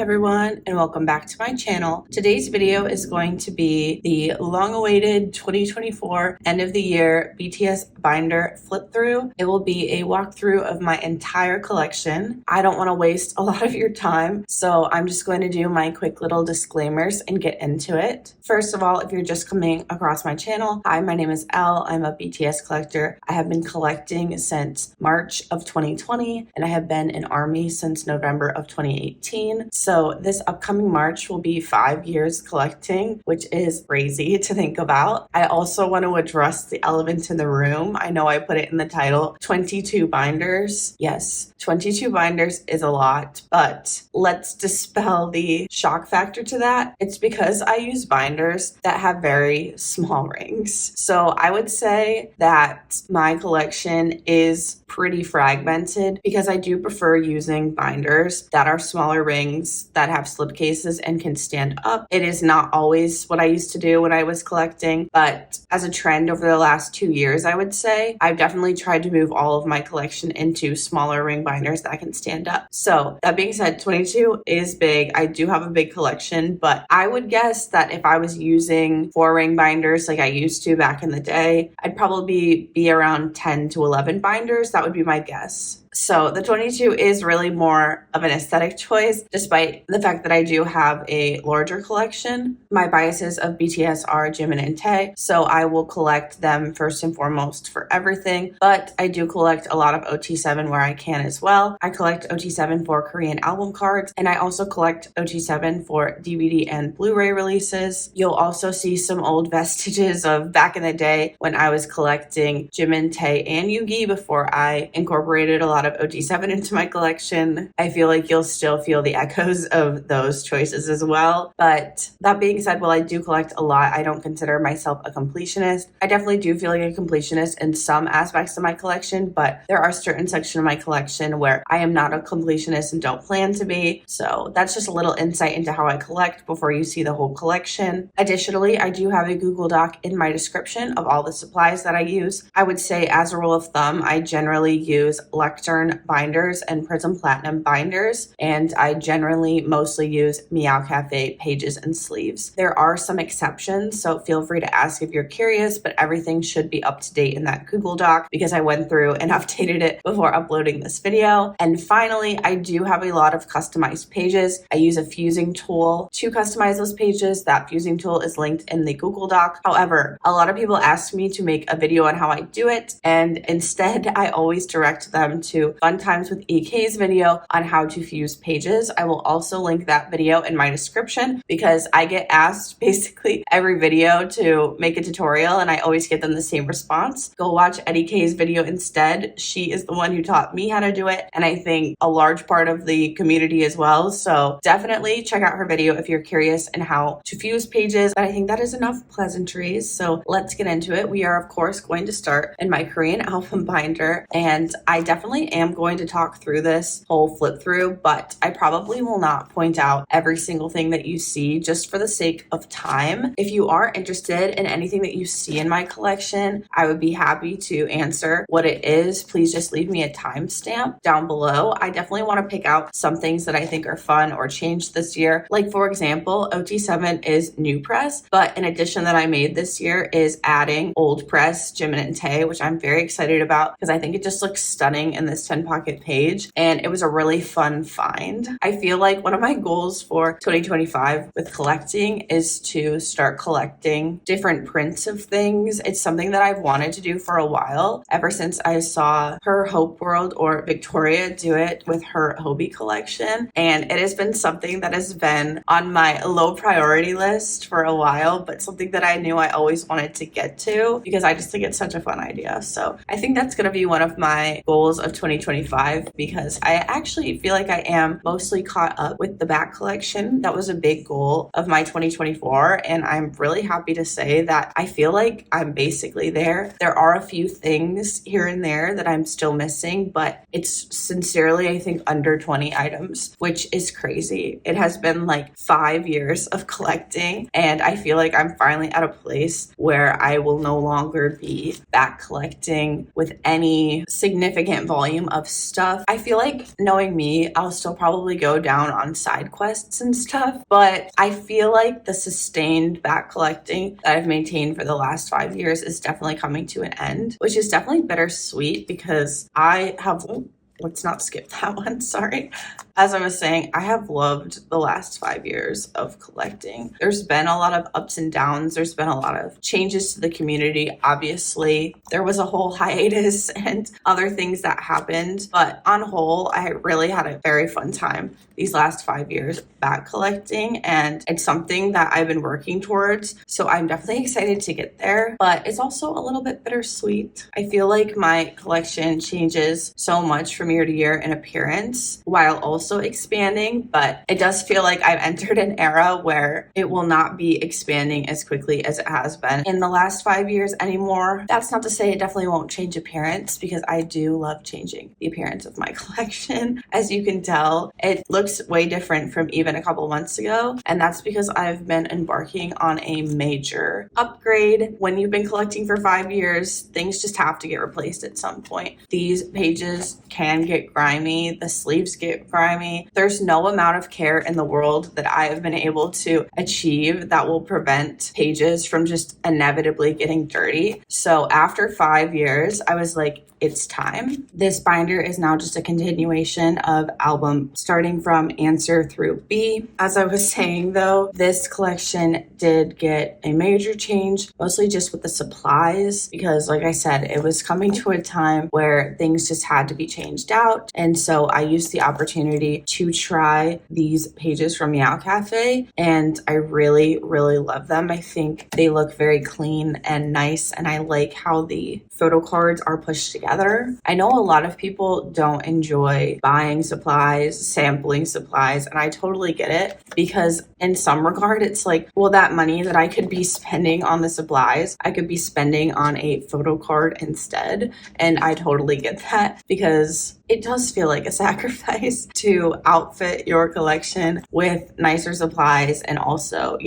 everyone, and welcome back to my channel. Today's video is going to be the long-awaited 2024 end of the year BTS binder flip through. It will be a walkthrough of my entire collection. I don't want to waste a lot of your time, so I'm just going to do my quick little disclaimers and get into it. First of all, if you're just coming across my channel, hi, my name is Elle. I'm a BTS collector. I have been collecting since March of 2020, and I have been in ARMY since November of 2018. So this upcoming March will be 5 years collecting, which is crazy to think about. I also want to address the elephant in the room. I know I put it in the title, 22 binders. Yes, 22 binders is a lot, but let's dispel the shock factor to that. It's because I use binders that have very small rings. So I would say that my collection is pretty fragmented because I do prefer using binders that are smaller rings that have slip cases and can stand up. It is not always what I used to do when I was collecting, but as a trend over the last 2 years, I would say I've definitely tried to move all of my collection into smaller ring binders that can stand up. So that being said, 22 is big. I do have a big collection, but I would guess that if I was using 4-ring binders like I used to back in the day, I'd probably be around 10 to 11 binders. That would be my guess. So the 22 is really more of an aesthetic choice, despite the fact that I do have a larger collection. My biases of BTS are Jimin and Tae, so I will collect them first and foremost for everything, but I do collect a lot of OT7 where I can as well. I collect OT7 for Korean album cards, and I also collect OT7 for DVD and Blu-ray releases. You'll also see some old vestiges of back in the day when I was collecting Jimin, Tae, and Yoongi before I incorporated a lot of OT7 into my collection. I feel like you'll still feel the echoes of those choices as well. But that being said, while I do collect a lot, I don't consider myself a completionist. I definitely do feel like a completionist in some aspects of my collection, but there are certain sections of my collection where I am not a completionist and don't plan to be. So that's just a little insight into how I collect before you see the whole collection. Additionally, I do have a Google Doc in my description of all the supplies that I use. I would say as a rule of thumb, I generally use lectern binders and Prism Platinum binders, and I generally mostly use Meow Cafe pages and sleeves. There are some exceptions, so feel free to ask if you're curious, but everything should be up to date in that Google Doc because I went through and updated it before uploading this video. And finally, I do have a lot of customized pages. I use a fusing tool to customize those pages. That fusing tool is linked in the Google Doc. However, a lot of people ask me to make a video on how I do it, and instead I always direct them to Fun Times with EK's video on how to fuse pages. I will also link that video in my description because I get asked basically every video to make a tutorial and I always get them the same response. Go watch Eddy K's video instead. She is the one who taught me how to do it, and I think a large part of the community as well. So definitely check out her video if you're curious in how to fuse pages. But I think that is enough pleasantries. So let's get into it. We are of course going to start in my Korean album binder, and I definitely am going to talk through this whole flip through, but I probably will not point out every single thing that you see just for the sake of time. If you are interested in anything that you see in my collection, I would be happy to answer what it is. Please just leave me a timestamp down below. I definitely want to pick out some things that I think are fun or changed this year. Like for example, OT7 is new press, but an addition that I made this year is adding old press Jimin and Tae, which I'm very excited about because I think it just looks stunning in this 10 pocket page, and it was a really fun find. I feel like one of my goals for 2025 with collecting is to start collecting different prints of things. It's something that I've wanted to do for a while, ever since I saw her Hope World or Victoria do it with her Hobie collection, and it has been something that has been on my low priority list for a while, but something that I knew I always wanted to get to because I just think it's such a fun idea. So I think that's going to be one of my goals of 2025 because I actually feel like I am mostly caught up with the back collection. That was a big goal of my 2024, and I'm really happy to say that I feel like I'm basically there. There are a few things here and there that I'm still missing, but it's sincerely, I think, under 20 items, which is crazy. It has been like 5 years of collecting, and I feel like I'm finally at a place where I will no longer be back collecting with any significant volume volume of stuff. I feel like, knowing me, I'll still probably go down on side quests and stuff, but I feel like the sustained back collecting that I've maintained for the last 5 years is definitely coming to an end, which is definitely bittersweet because I have, let's not skip that one, sorry. As I was saying, I have loved the last 5 years of collecting. There's been a lot of ups and downs. There's been a lot of changes to the community. Obviously, there was a whole hiatus and other things that happened. But on whole, I really had a very fun time these last 5 years back collecting. And it's something that I've been working towards. So I'm definitely excited to get there. But it's also a little bit bittersweet. I feel like my collection changes so much from year to year in appearance while also expanding, but it does feel like I've entered an era where it will not be expanding as quickly as it has been in the last 5 years anymore. That's not to say it definitely won't change appearance, because I do love changing the appearance of my collection. As you can tell, it looks way different from even a couple months ago, and that's because I've been embarking on a major upgrade. When you've been collecting for 5 years, things just have to get replaced at some point. These pages can get grimy, the sleeves get grimy. There's no amount of care in the world that I have been able to achieve that will prevent pages from just inevitably getting dirty. So after 5 years, I was like, it's time. This binder is now just a continuation of album starting from Answer through B. As I was saying though, this collection did get a major change, mostly just with the supplies, because like I said, it was coming to a time where things just had to be changed out. And so I used the opportunity to try these pages from Meow Cafe, and I really, really love them. I think they look very clean and nice, and I like how the photo cards are pushed together. I know a lot of people don't enjoy buying supplies, sampling supplies, and I totally get it, because in some regard, it's like, well, that money that I could be spending on the supplies, I could be spending on a photo card instead. And I totally get that, because it does feel like a sacrifice to outfit your collection with nicer supplies and also,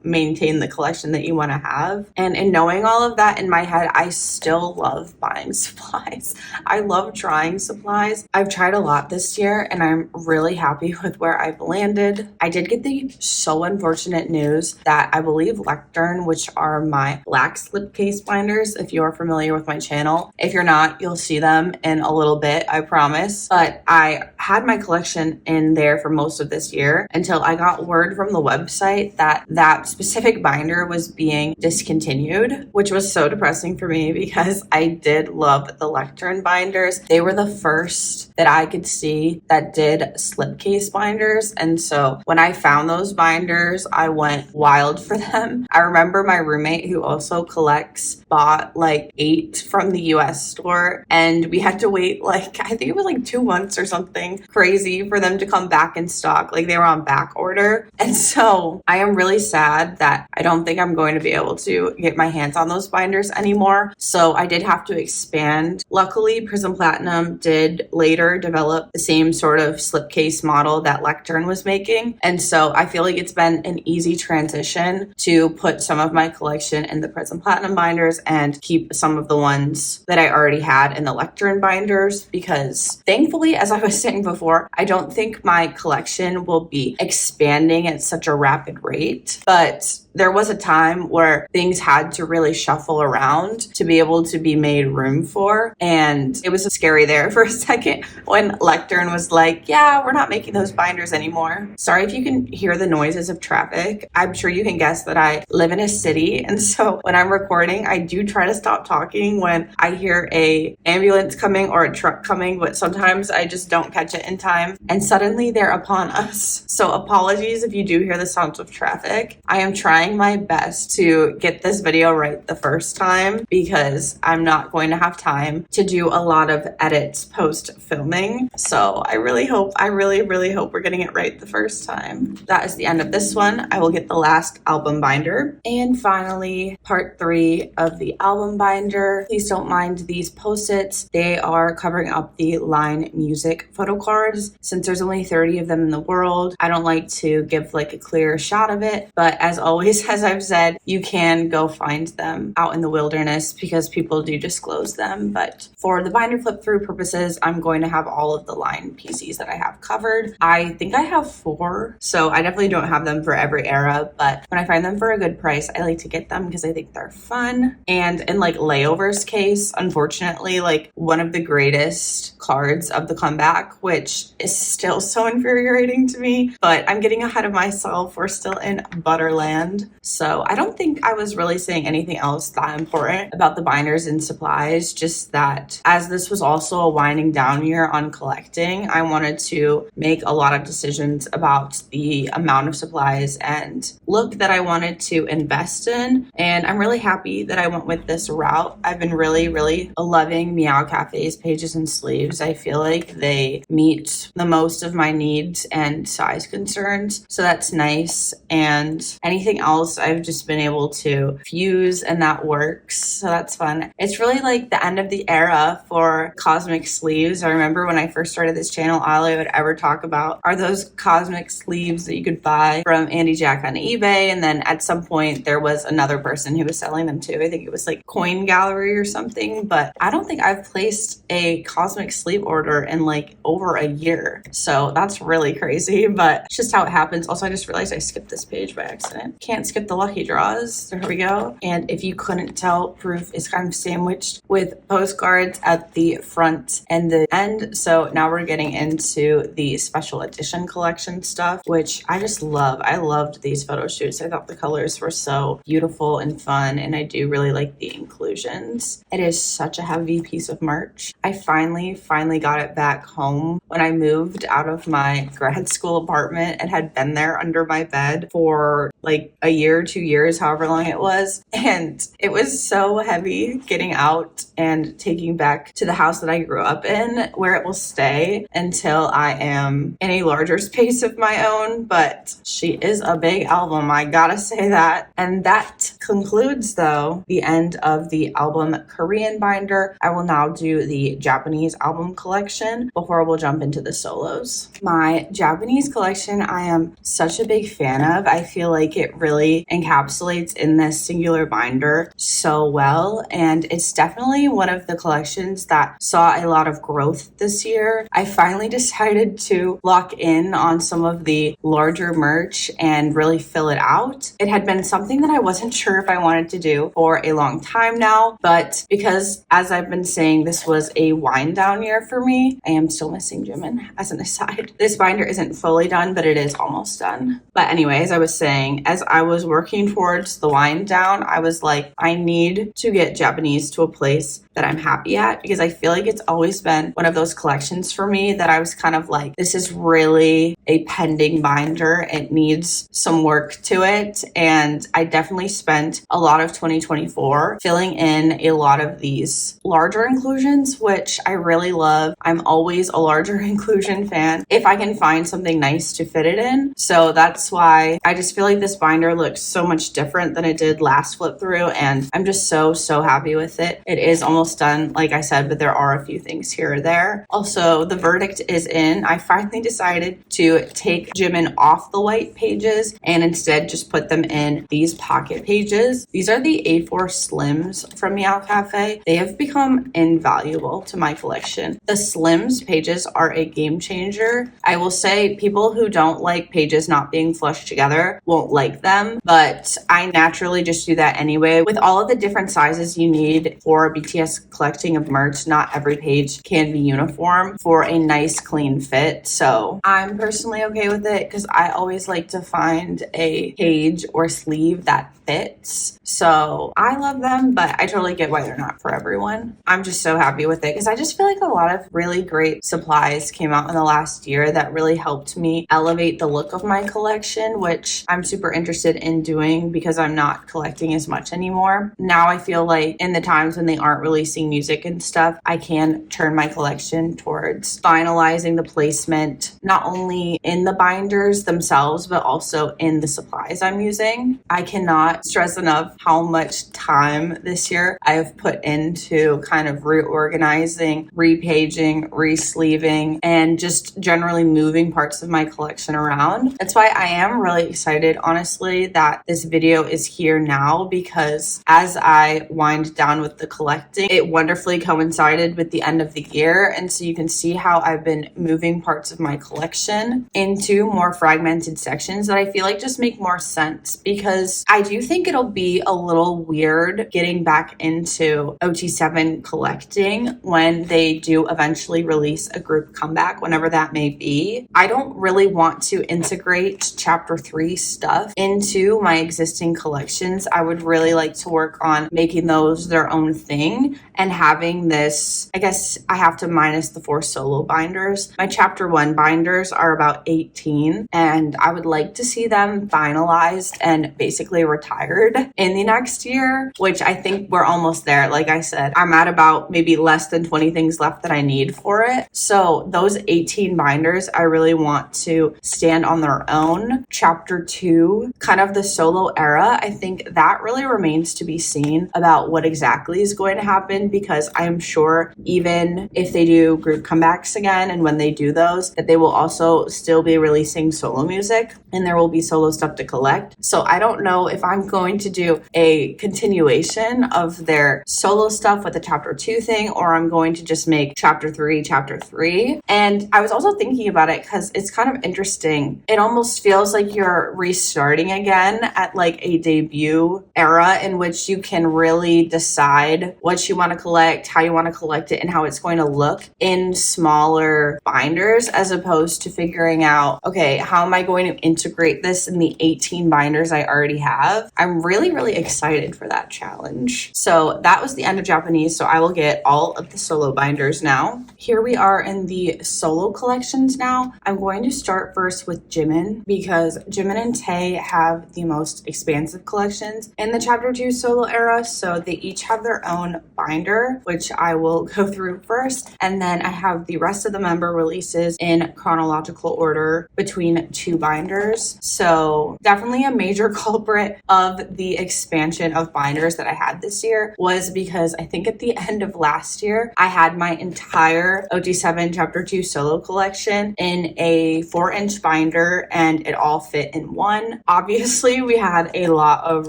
maintain the collection that you want to have. And in knowing all of that in my head, I still love buying supplies. I love trying supplies. I've tried a lot this year and I'm really happy with where I've landed. I did get the so unfortunate news that I believe Lectern, which are my black slipcase binders, if you're familiar with my channel. If you're not, you'll see them in a little bit, I promise. But I had my collection in there for most of this year until I got word from the website that that specific binder was being discontinued, which was so depressing for me because I did love the Lectern binders. They were the first that I could see that did slipcase binders. And so when I found those binders, I went wild for them. I remember my roommate, who also collects, bought like 8 from the US store, and we had to wait I think it was like 2 months or something crazy for them to come back in stock. Like, they were on back order. And so I am really sad that I don't think I'm going to be able to get my hands on those binders anymore. So I did have to expand. Luckily, Prism Platinum did later develop the same sort of slipcase model that Lectern was making. And so I feel like it's been an easy transition to put some of my collection in the Prism Platinum binders and keep some of the ones that I already had in the Lectern binders, because thankfully, as I was saying before, I don't think my collection will be expanding at such a rapid rate, but there was a time where things had to really shuffle around to be able to be made room for. And it was scary there for a second when Lectern was like, yeah, we're not making those binders anymore. Sorry if you can hear the noises of traffic. I'm sure you can guess that I live in a city. And so when I'm recording, I do try to stop talking when I hear a ambulance coming or a truck coming, but sometimes I just don't catch it in time. And suddenly they're upon us. So apologies if you do hear the sounds of traffic. I am trying my best to get this video right the first time, because I'm not going to have time to do a lot of edits post filming. So I really hope we're getting it right the first time. That is the end of this one. I will get the last album binder. And finally, part 3 of the album binder. Please don't mind these post-its. They are covering up the Line Music photo cards. Since there's only 30 of them in the world, I don't like to give a clear shot of it. But as always, always, as I've said, you can go find them out in the wilderness because people do disclose them. But for the binder flip through purposes, I'm going to have all of the line PCs that I have covered. I think I have 4, so I definitely don't have them for every era, but when I find them for a good price, I like to get them because I think they're fun. And in like Layover's case, unfortunately, like one of the greatest cards of the comeback, which is still so infuriating to me, but I'm getting ahead of myself. We're still in Butterland. So I don't think I was really saying anything else that important about the binders and supplies, just that as this was also a winding down year on collecting, I wanted to make a lot of decisions about the amount of supplies and look that I wanted to invest in. And I'm really happy that I went with this route. I've been really loving Meow Cafe's pages and sleeves. I feel like they meet the most of my needs and size concerns, so that's nice. And anything else I've just been able to fuse, and that works, so that's fun. It's really like the end of the era for cosmic sleeves. I remember when I first started this channel, all I would ever talk about are those cosmic sleeves that you could buy from Andy Jack on eBay, and then at some point there was another person who was selling them too. I think it was like Coin Gallery or something, but I don't think I've placed a cosmic sleeve order in like over a year, so that's really crazy, but it's just how it happens. Also, I just realized I skipped this page by accident. Can't skip the lucky draws. There we go. And if you couldn't tell, proof is kind of sandwiched with postcards at the front and the end. So now we're getting into the special edition collection stuff, which I just love. I loved these photo shoots. I thought the colors were so beautiful and fun, and I do really like the inclusions. It is such a heavy piece of merch. I finally got it back home when I moved out of my grad school apartment and had been there under my bed for like a year, 2 years, however long it was. And it was so heavy getting out and taking back to the house that I grew up in, where it will stay until I am in a larger space of my own. But she is a big album, I gotta say that. And that concludes, though, the end of the album Korean binder. I will now do the Japanese album collection before we'll jump into the solos. My Japanese collection, I am such a big fan of. I feel like it really encapsulates in this singular binder so well, and it's definitely one of the collections that saw a lot of growth this year. I finally decided to lock in on some of the larger merch and really fill it out. It had been something that I wasn't sure if I wanted to do for a long time now, but because, as I've been saying, this was a wind down year for me, I am still missing Jimin as an aside. This binder isn't fully done, but it is almost done. But anyway, as I was saying, as I was working towards the wind down, I was like, I need to get Japanese to a place that I'm happy at, because I feel like it's always been one of those collections for me that I was kind of like, this is really a pending binder. It needs some work to it. And I definitely spent a lot of 2024 filling in a lot of these larger inclusions, which I really love. I'm always a larger inclusion fan if I can find something nice to fit it in. So that's why I just feel like this binder looks so much different than it did last flip through, and I'm just so happy with it. It is almost done, like I said, but there are a few things here or there. Also, the verdict is in. I finally decided to take Jimin off the white pages and instead just put them in these pocket pages. These are the A4 Slims from Meow Cafe. They have become invaluable to my collection. The Slims pages are a game changer. I will say people who don't like pages not being flushed together won't like them, but I naturally just do that anyway. With all of the different sizes you need for a BTS collecting of merch, not every page can be uniform for a nice clean fit. So I'm personally okay with it because I always like to find a page or sleeve that fits. So I love them, but I totally get why they're not for everyone. I'm just so happy with it because I just feel like a lot of really great supplies came out in the last year that really helped me elevate the look of my collection, which I'm super interested in doing because I'm not collecting as much anymore. Now I feel like in the times when they aren't releasing music and stuff, I can turn my collection towards finalizing the placement, not only in the binders themselves, but also in the supplies I'm using. I cannot stress enough how much time this year I have put into kind of reorganizing, repaging, resleeving, and just generally moving parts of my collection around. That's why I am really excited on honestly that this video is here now because as I wind down with the collecting, it wonderfully coincided with the end of the year. And so you can see how I've been moving parts of my collection into more fragmented sections that I feel like just make more sense, because I do think it'll be a little weird getting back into OT7 collecting when they do eventually release a group comeback, whenever that may be. I don't really want to integrate chapter 3 stuff into my existing collections. I would really like to work on making those their own thing and having this, I guess I have to minus the 4 solo binders. My chapter 1 binders are about 18 and I would like to see them finalized and basically retired in the next year, which I think we're almost there. Like I said, I'm at about maybe less than 20 things left that I need for it. So those 18 binders, I really want to stand on their own. Chapter 2, kind of the solo era, I think that really remains to be seen about what exactly is going to happen, because I am sure even if they do group comebacks again, and when they do those, that they will also still be releasing solo music and there will be solo stuff to collect. So I don't know if I'm going to do a continuation of their solo stuff with the chapter 2 thing, or I'm going to just make chapter 3. And I was also thinking about it because it's kind of interesting. It almost feels like you're restarting again at like a debut era in which you can really decide what you want to collect, how you want to collect it, and how it's going to look in smaller binders, as opposed to figuring out, okay, how am I going to integrate this in the 18 binders I already have? I'm really excited for that challenge. So that was the end of Japanese, so I will get all of the solo binders now. Here we are in the solo collections now. I'm going to start first with Jimin, because Jimin and Tae have the most expansive collections in the chapter 2 solo era, so they each have their own binder, which I will go through first, and then I have the rest of the member releases in chronological order between 2 binders. So definitely a major culprit of the expansion of binders that I had this year was because I think at the end of last year I had my entire OT7 chapter 2 solo collection in a 4-inch binder and it all fit in one. Obviously we had a lot of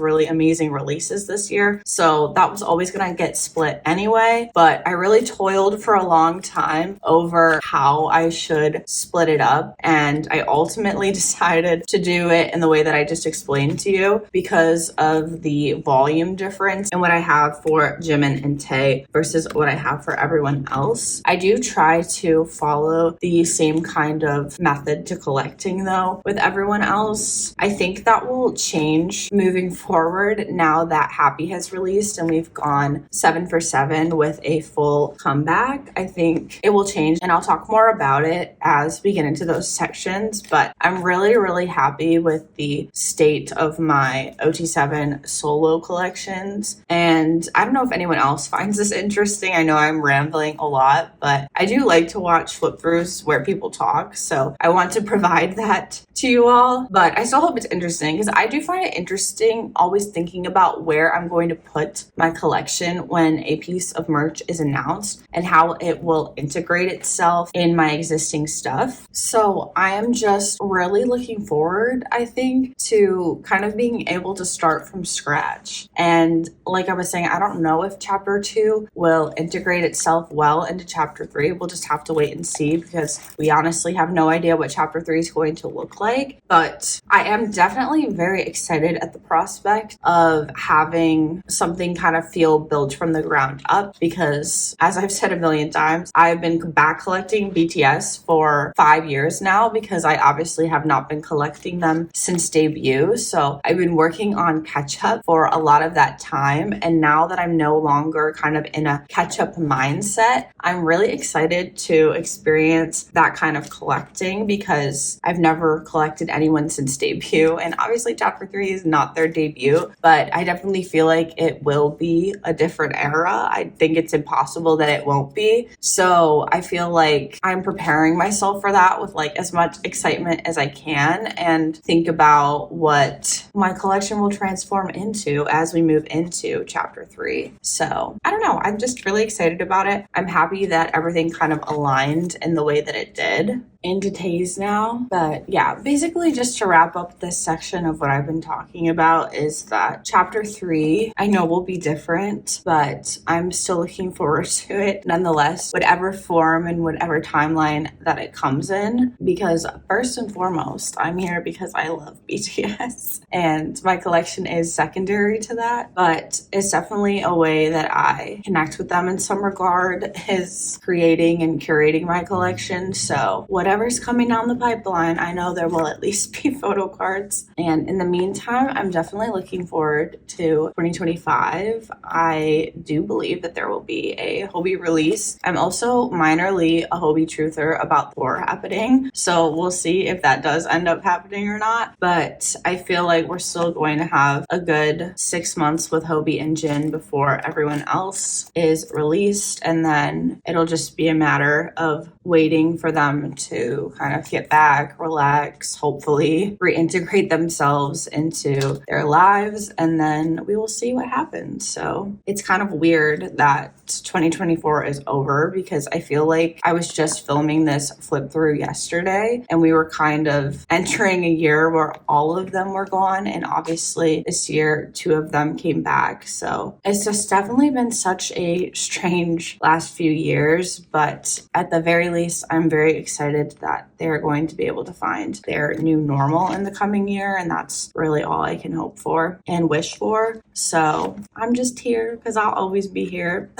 really amazing releases this year, so that was always gonna get split anyway, but I really toiled for a long time over how I should split it up, and I ultimately decided to do it in the way that I just explained to you because of the volume difference in what I have for Jimin and Tae versus what I have for everyone else. I do try to follow the same kind of method to collecting though with everyone else. I think that will change moving forward now that Happy has released and we've gone 7 for 7 with a full comeback. I think it will change, and I'll talk more about it as we get into those sections, but I'm really happy with the state of my OT7 solo collections. And I don't know if anyone else finds this interesting. I know I'm rambling a lot, but I do like to watch flip throughs where people talk, so I want to provide that to you all. But I still hope it's interesting because I do find it interesting always thinking about where I'm going to put my collection when a piece of merch is announced and how it will integrate itself in my existing stuff. So I am just really looking forward, I think, to kind of being able to start from scratch. And like I was saying, I don't know if chapter 2 will integrate itself well into chapter 3. We'll just have to wait and see because we honestly have no idea what chapter 3 is going to look like. But I am definitely very excited at the prospect of having something kind of feel built from the ground up, because as I've said a million times, I've been back collecting BTS for 5 years now because I obviously have not been collecting them since debut. So I've been working on catch up for a lot of that time. And now that I'm no longer kind of in a catch up mindset, I'm really excited to experience that kind of collecting because I've never collected anyone since debut. And obviously chapter 3 is not their debut, but I definitely feel like it will be a different era. I think it's impossible that it won't be. So I feel like I'm preparing myself for that with like as much excitement as I can and think about what my collection will transform into as we move into chapter 3. So I don't know. I'm just really excited about it. I'm happy that everything kind of aligned in the way that it did. into tays now. But yeah, basically just to wrap up this section of what I've been talking about is that chapter 3, I know will be different, but I'm still looking forward to it nonetheless, whatever form and whatever timeline that it comes in, because first and foremost, I'm here because I love BTS and my collection is secondary to that, but it's definitely a way that I connect with them in some regard, is creating and curating my collection. So whatever's coming down the pipeline, I know there will at least be photo cards. And in the meantime, I'm definitely looking forward to 2025. I do believe that there will be a Hobie release. I'm also minorly a Hobie truther about Thor happening, so we'll see if that does end up happening or not. But I feel like we're still going to have a good 6 months with Hobie and Jin before everyone else is released, and then it'll just be a matter of waiting for them to kind of get back, relax, hopefully reintegrate themselves into their lives, and then we will see what happens. So it's kind of weird that 2024 is over, because I feel like I was just filming this flip through yesterday and we were kind of entering a year where all of them were gone, and obviously this year 2 of them came back. So it's just definitely been such a strange last few years, but at the very least I'm very excited that they're going to be able to find their new normal in the coming year, and that's really all I can hope for and wish for. So I'm just here because I'll always be here.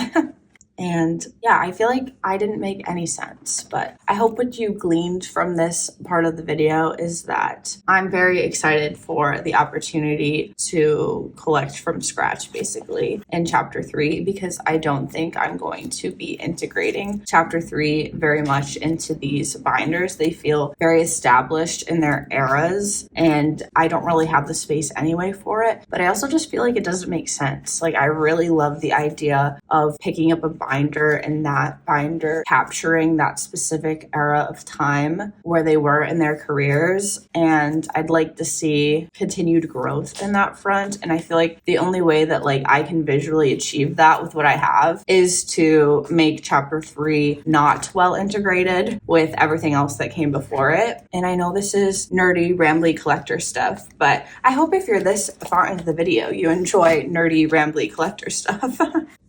And yeah, I feel like I didn't make any sense, but I hope what you gleaned from this part of the video is that I'm very excited for the opportunity to collect from scratch, basically, in chapter 3, because I don't think I'm going to be integrating chapter 3 very much into these binders. They feel very established in their eras, and I don't really have the space anyway for it. But I also just feel like it doesn't make sense. Like, I really love the idea of picking up a binder and that binder capturing that specific era of time where they were in their careers, and I'd like to see continued growth in that front. And I feel like the only way that like I can visually achieve that with what I have is to make chapter 3 not well integrated with everything else that came before it. And I know this is nerdy, rambly collector stuff, but I hope if you're this far into the video, you enjoy nerdy, rambly collector stuff.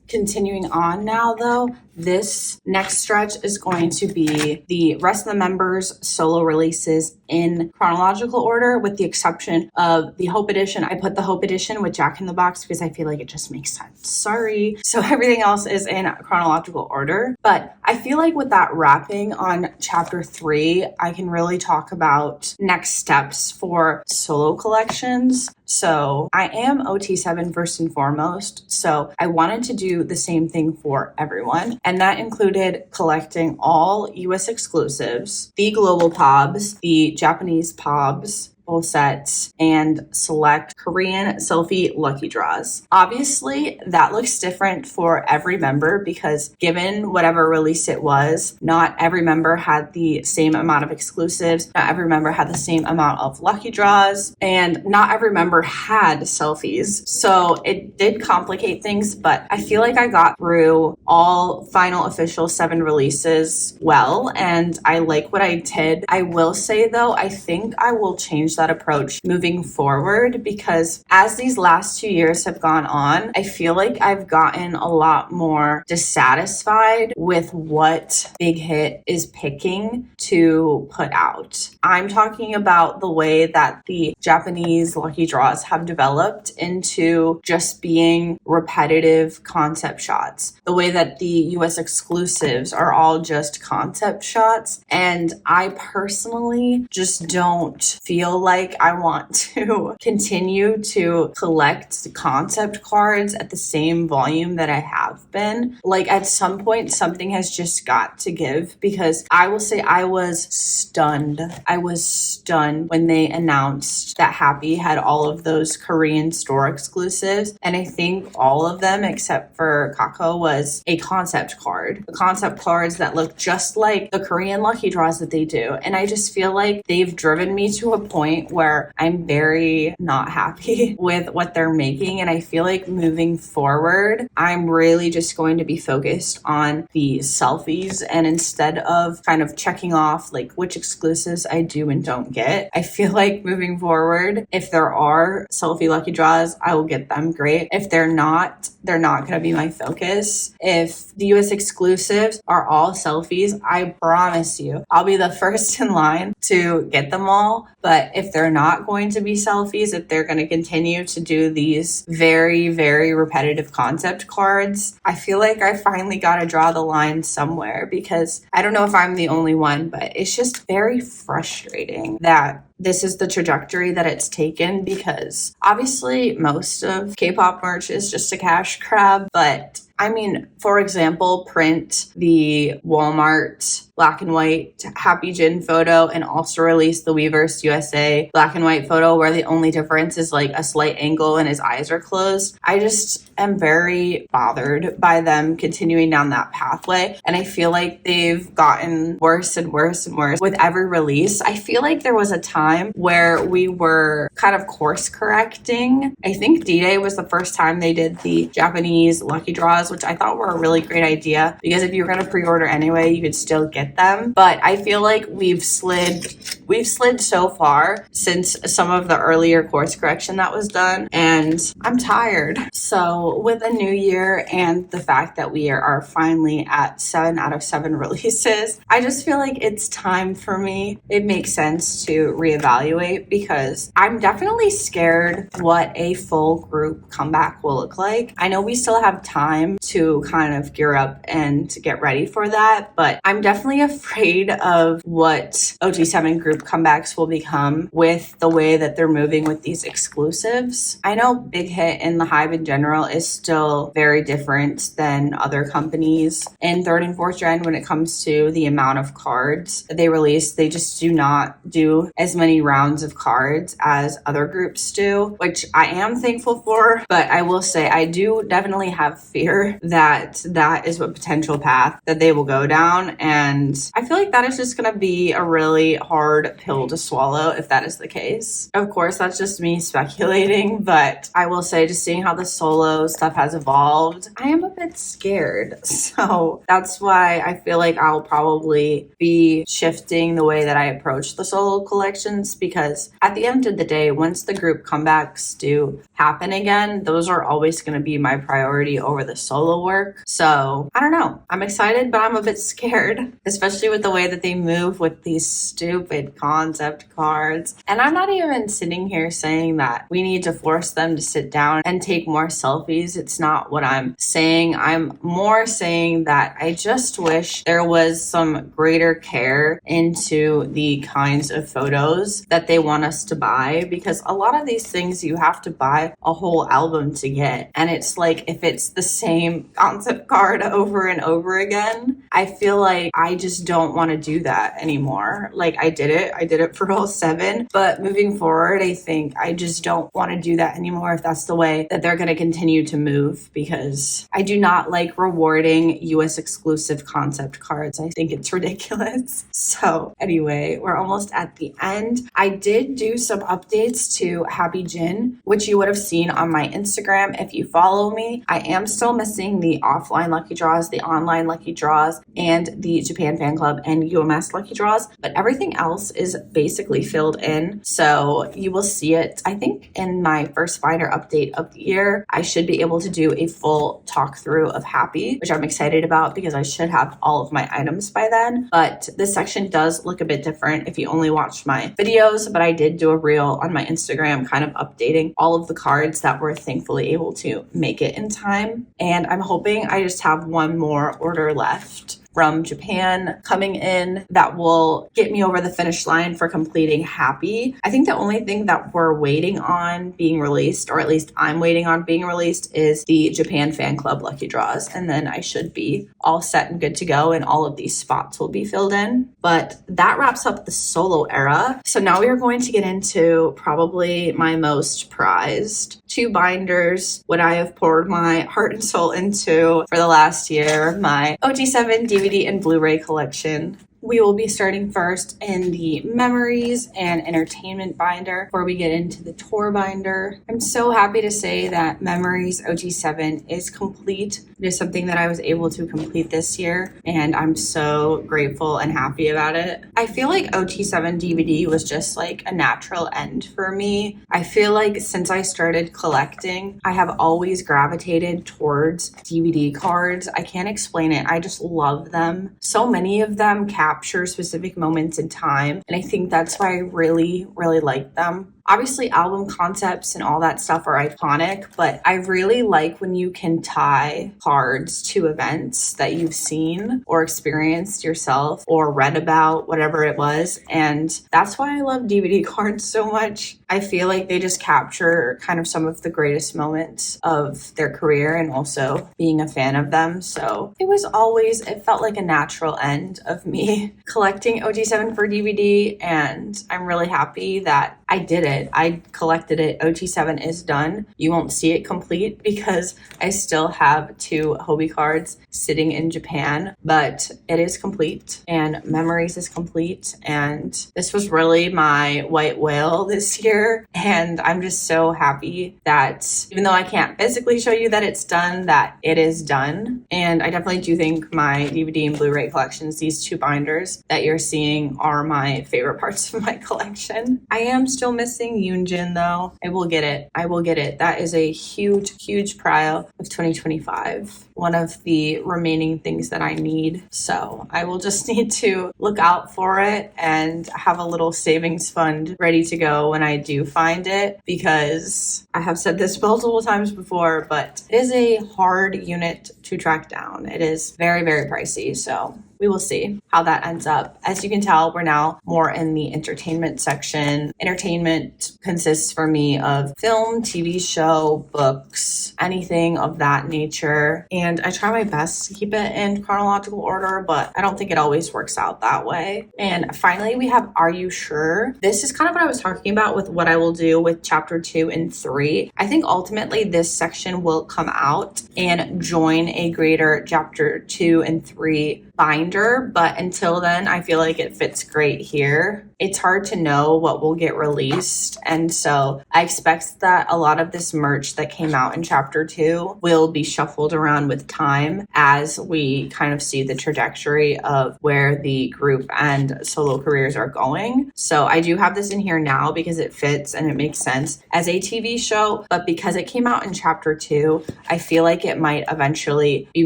Continuing on now, though, this next stretch is going to be the rest of the members' solo releases in chronological order, with the exception of the Hope Edition. I put the Hope Edition with Jack in the Box because I feel like it just makes sense. Sorry. So everything else is in chronological order. But I feel like with that wrapping on chapter 3, I can really talk about next steps for solo collections. So I am OT7 first and foremost, so I wanted to do the same thing for everyone, and that included collecting all US exclusives, the global pobs, the Japanese pobs, full sets, and select Korean selfie lucky draws. Obviously, that looks different for every member because given whatever release it was, not every member had the same amount of exclusives, not every member had the same amount of lucky draws, and not every member had selfies. So it did complicate things, but I feel like I got through all final official 7 releases well, and I like what I did. I will say though, I think I will change that approach moving forward, because as these last 2 years have gone on, I feel like I've gotten a lot more dissatisfied with what Big Hit is picking to put out. I'm talking about the way that the Japanese lucky draws have developed into just being repetitive concept shots, the way that the US exclusives are all just concept shots, and I personally just don't feel like I want to continue to collect concept cards at the same volume that I have been. Like, at some point, something has just got to give, because I will say I was stunned. I was stunned when they announced that Happy had all of those Korean store exclusives, and I think all of them except for Kako was a concept card. The concept cards that look just like the Korean lucky draws that they do. And I just feel like they've driven me to a point point where I'm very not happy with what they're making. And I feel like moving forward, I'm really just going to be focused on the selfies. And instead of kind of checking off like which exclusives I do and don't get, I feel like moving forward, if there are selfie lucky draws, I will get them. Great. If they're not going to be my focus. If the US exclusives are all selfies, I promise you, I'll be the first in line to get them all. But if they're not going to be selfies, if they're going to continue to do these very, very repetitive concept cards, I feel like I finally got to draw the line somewhere, because I don't know if I'm the only one, but it's just very frustrating that this is the trajectory that it's taken, because obviously most of K-pop merch is just a cash grab. But I mean, for example, print the Walmart black and white Happy Jin photo and also release the Weverse USA black and white photo where the only difference is like a slight angle and his eyes are closed. I just am very bothered by them continuing down that pathway. And I feel like they've gotten worse and worse and worse with every release. I feel like there was a time where we were kind of course correcting. I think D-Day was the first time they did the Japanese lucky draws, which I thought were a really great idea, because if you were going to pre-order anyway, you could still get them. But I feel like we've slid so far since some of the earlier course correction that was done, and I'm tired. So with a new year and the fact that we are finally at 7 out of 7 releases, I just feel like it's time for me. It makes sense to reevaluate, because I'm definitely scared what a full group comeback will look like. I know we still have time to kind of gear up and to get ready for that, but I'm definitely afraid of what OT7 group comebacks will become with the way that they're moving with these exclusives. I know Big Hit and the Hive in general is still very different than other companies in 3rd and 4th gen when it comes to the amount of cards that they release. They just do not do as many rounds of cards as other groups do, which I am thankful for. But I will say I do definitely have fear that that is a potential path that they will go down. And I feel like that is just going to be a really hard pill to swallow if that is the case. Of course, that's just me speculating, but I will say, just seeing how the solo stuff has evolved, I am a bit scared. So that's why I feel like I'll probably be shifting the way that I approach the solo collections, because at the end of the day, once the group comebacks do happen again, those are always going to be my priority over the solo work. So I don't know. I'm excited, but I'm a bit scared, especially with the way that they move with these stupid concept cards. And I'm not even sitting here saying that we need to force them to sit down and take more selfies. It's not what I'm saying. I'm more saying that I just wish there was some greater care into the kinds of photos that they want us to buy, because a lot of these things you have to buy a whole album to get. And it's like, if it's the same concept card over and over again, I feel like I just don't want to do that anymore. Like I did it for all 7, but moving forward, I think I just don't want to do that anymore if that's the way that they're going to continue to move, because I do not like rewarding US exclusive concept cards. I think it's ridiculous. So anyway, we're almost at the end. I did do some updates to Happy Jin, which you would have seen on my Instagram if you follow me. I am still missing the offline lucky draws, the online lucky draws, and the Japan Fan Club and UMS lucky draws, but everything else is basically filled in. So you will see it, I think, in my first Finder update of the year. I should be able to do a full talk through of Happy, which I'm excited about because I should have all of my items by then. But this section does look a bit different if you only watched my videos, but I did do a reel on my Instagram kind of updating all of the cards that were thankfully able to make it in time. And I'm hoping I just have one more order left from Japan coming in that will get me over the finish line for completing Happy. I think the only thing that we're waiting on being released, or at least I'm waiting on being released, is the Japan Fan Club lucky draws. And then I should be all set and good to go, and all of these spots will be filled in. But that wraps up the solo era. So now we are going to get into probably my most prized 2 binders, what I have poured my heart and soul into for the last year, my OT7 DVD and Blu-ray collection. We will be starting first in the memories and entertainment binder before we get into the tour binder. I'm so happy to say that memories OT7 is complete. It is something that I was able to complete this year, and I'm so grateful and happy about it. I feel like OT7 DVD was just like a natural end for me. I feel like since I started collecting, I have always gravitated towards DVD cards. I can't explain it. I just love them. So many of them capture specific moments in time, and I think that's why I really like them. Obviously, album concepts and all that stuff are iconic, but I really like when you can tie cards to events that you've seen or experienced yourself or read about, whatever it was. And that's why I love DVD cards so much. I feel like they just capture kind of some of the greatest moments of their career and also being a fan of them. So it felt like a natural end of me collecting OT7 for DVD, and I'm really happy that I did it. I collected it. OT7 is done. You won't see it complete because I still have 2 Hobie cards sitting in Japan, but it is complete and Memories is complete. And this was really my white whale this year. And I'm just so happy that even though I can't physically show you that it's done, that it is done. And I definitely do think my DVD and Blu-ray collections, these 2 binders that you're seeing, are my favorite parts of my collection. I am still missing Yoonjin though. I will get it. That is a huge prio of 2025. One of the remaining things that I need. So I will just need to look out for it and have a little savings fund ready to go when I do find it, because I have said this multiple times before, but it is a hard unit to track down. It is very pricey. So we will see how that ends up. As you can tell, we're now more in the entertainment section. Entertainment consists for me of film, TV show, books, anything of that nature. And I try my best to keep it in chronological order, but I don't think it always works out that way. And finally, we have Are You Sure? This is kind of what I was talking about with what I will do with chapter 2 and 3. I think ultimately this section will come out and join a greater chapter 2 and 3 binder, but until then I feel like it fits great here. It's hard to know what will get released, and so I expect that a lot of this merch that came out in chapter 2 will be shuffled around with time as we kind of see the trajectory of where the group and solo careers are going. So I do have this in here now because it fits and it makes sense as a TV show, but because it came out in chapter 2, I feel like it might eventually be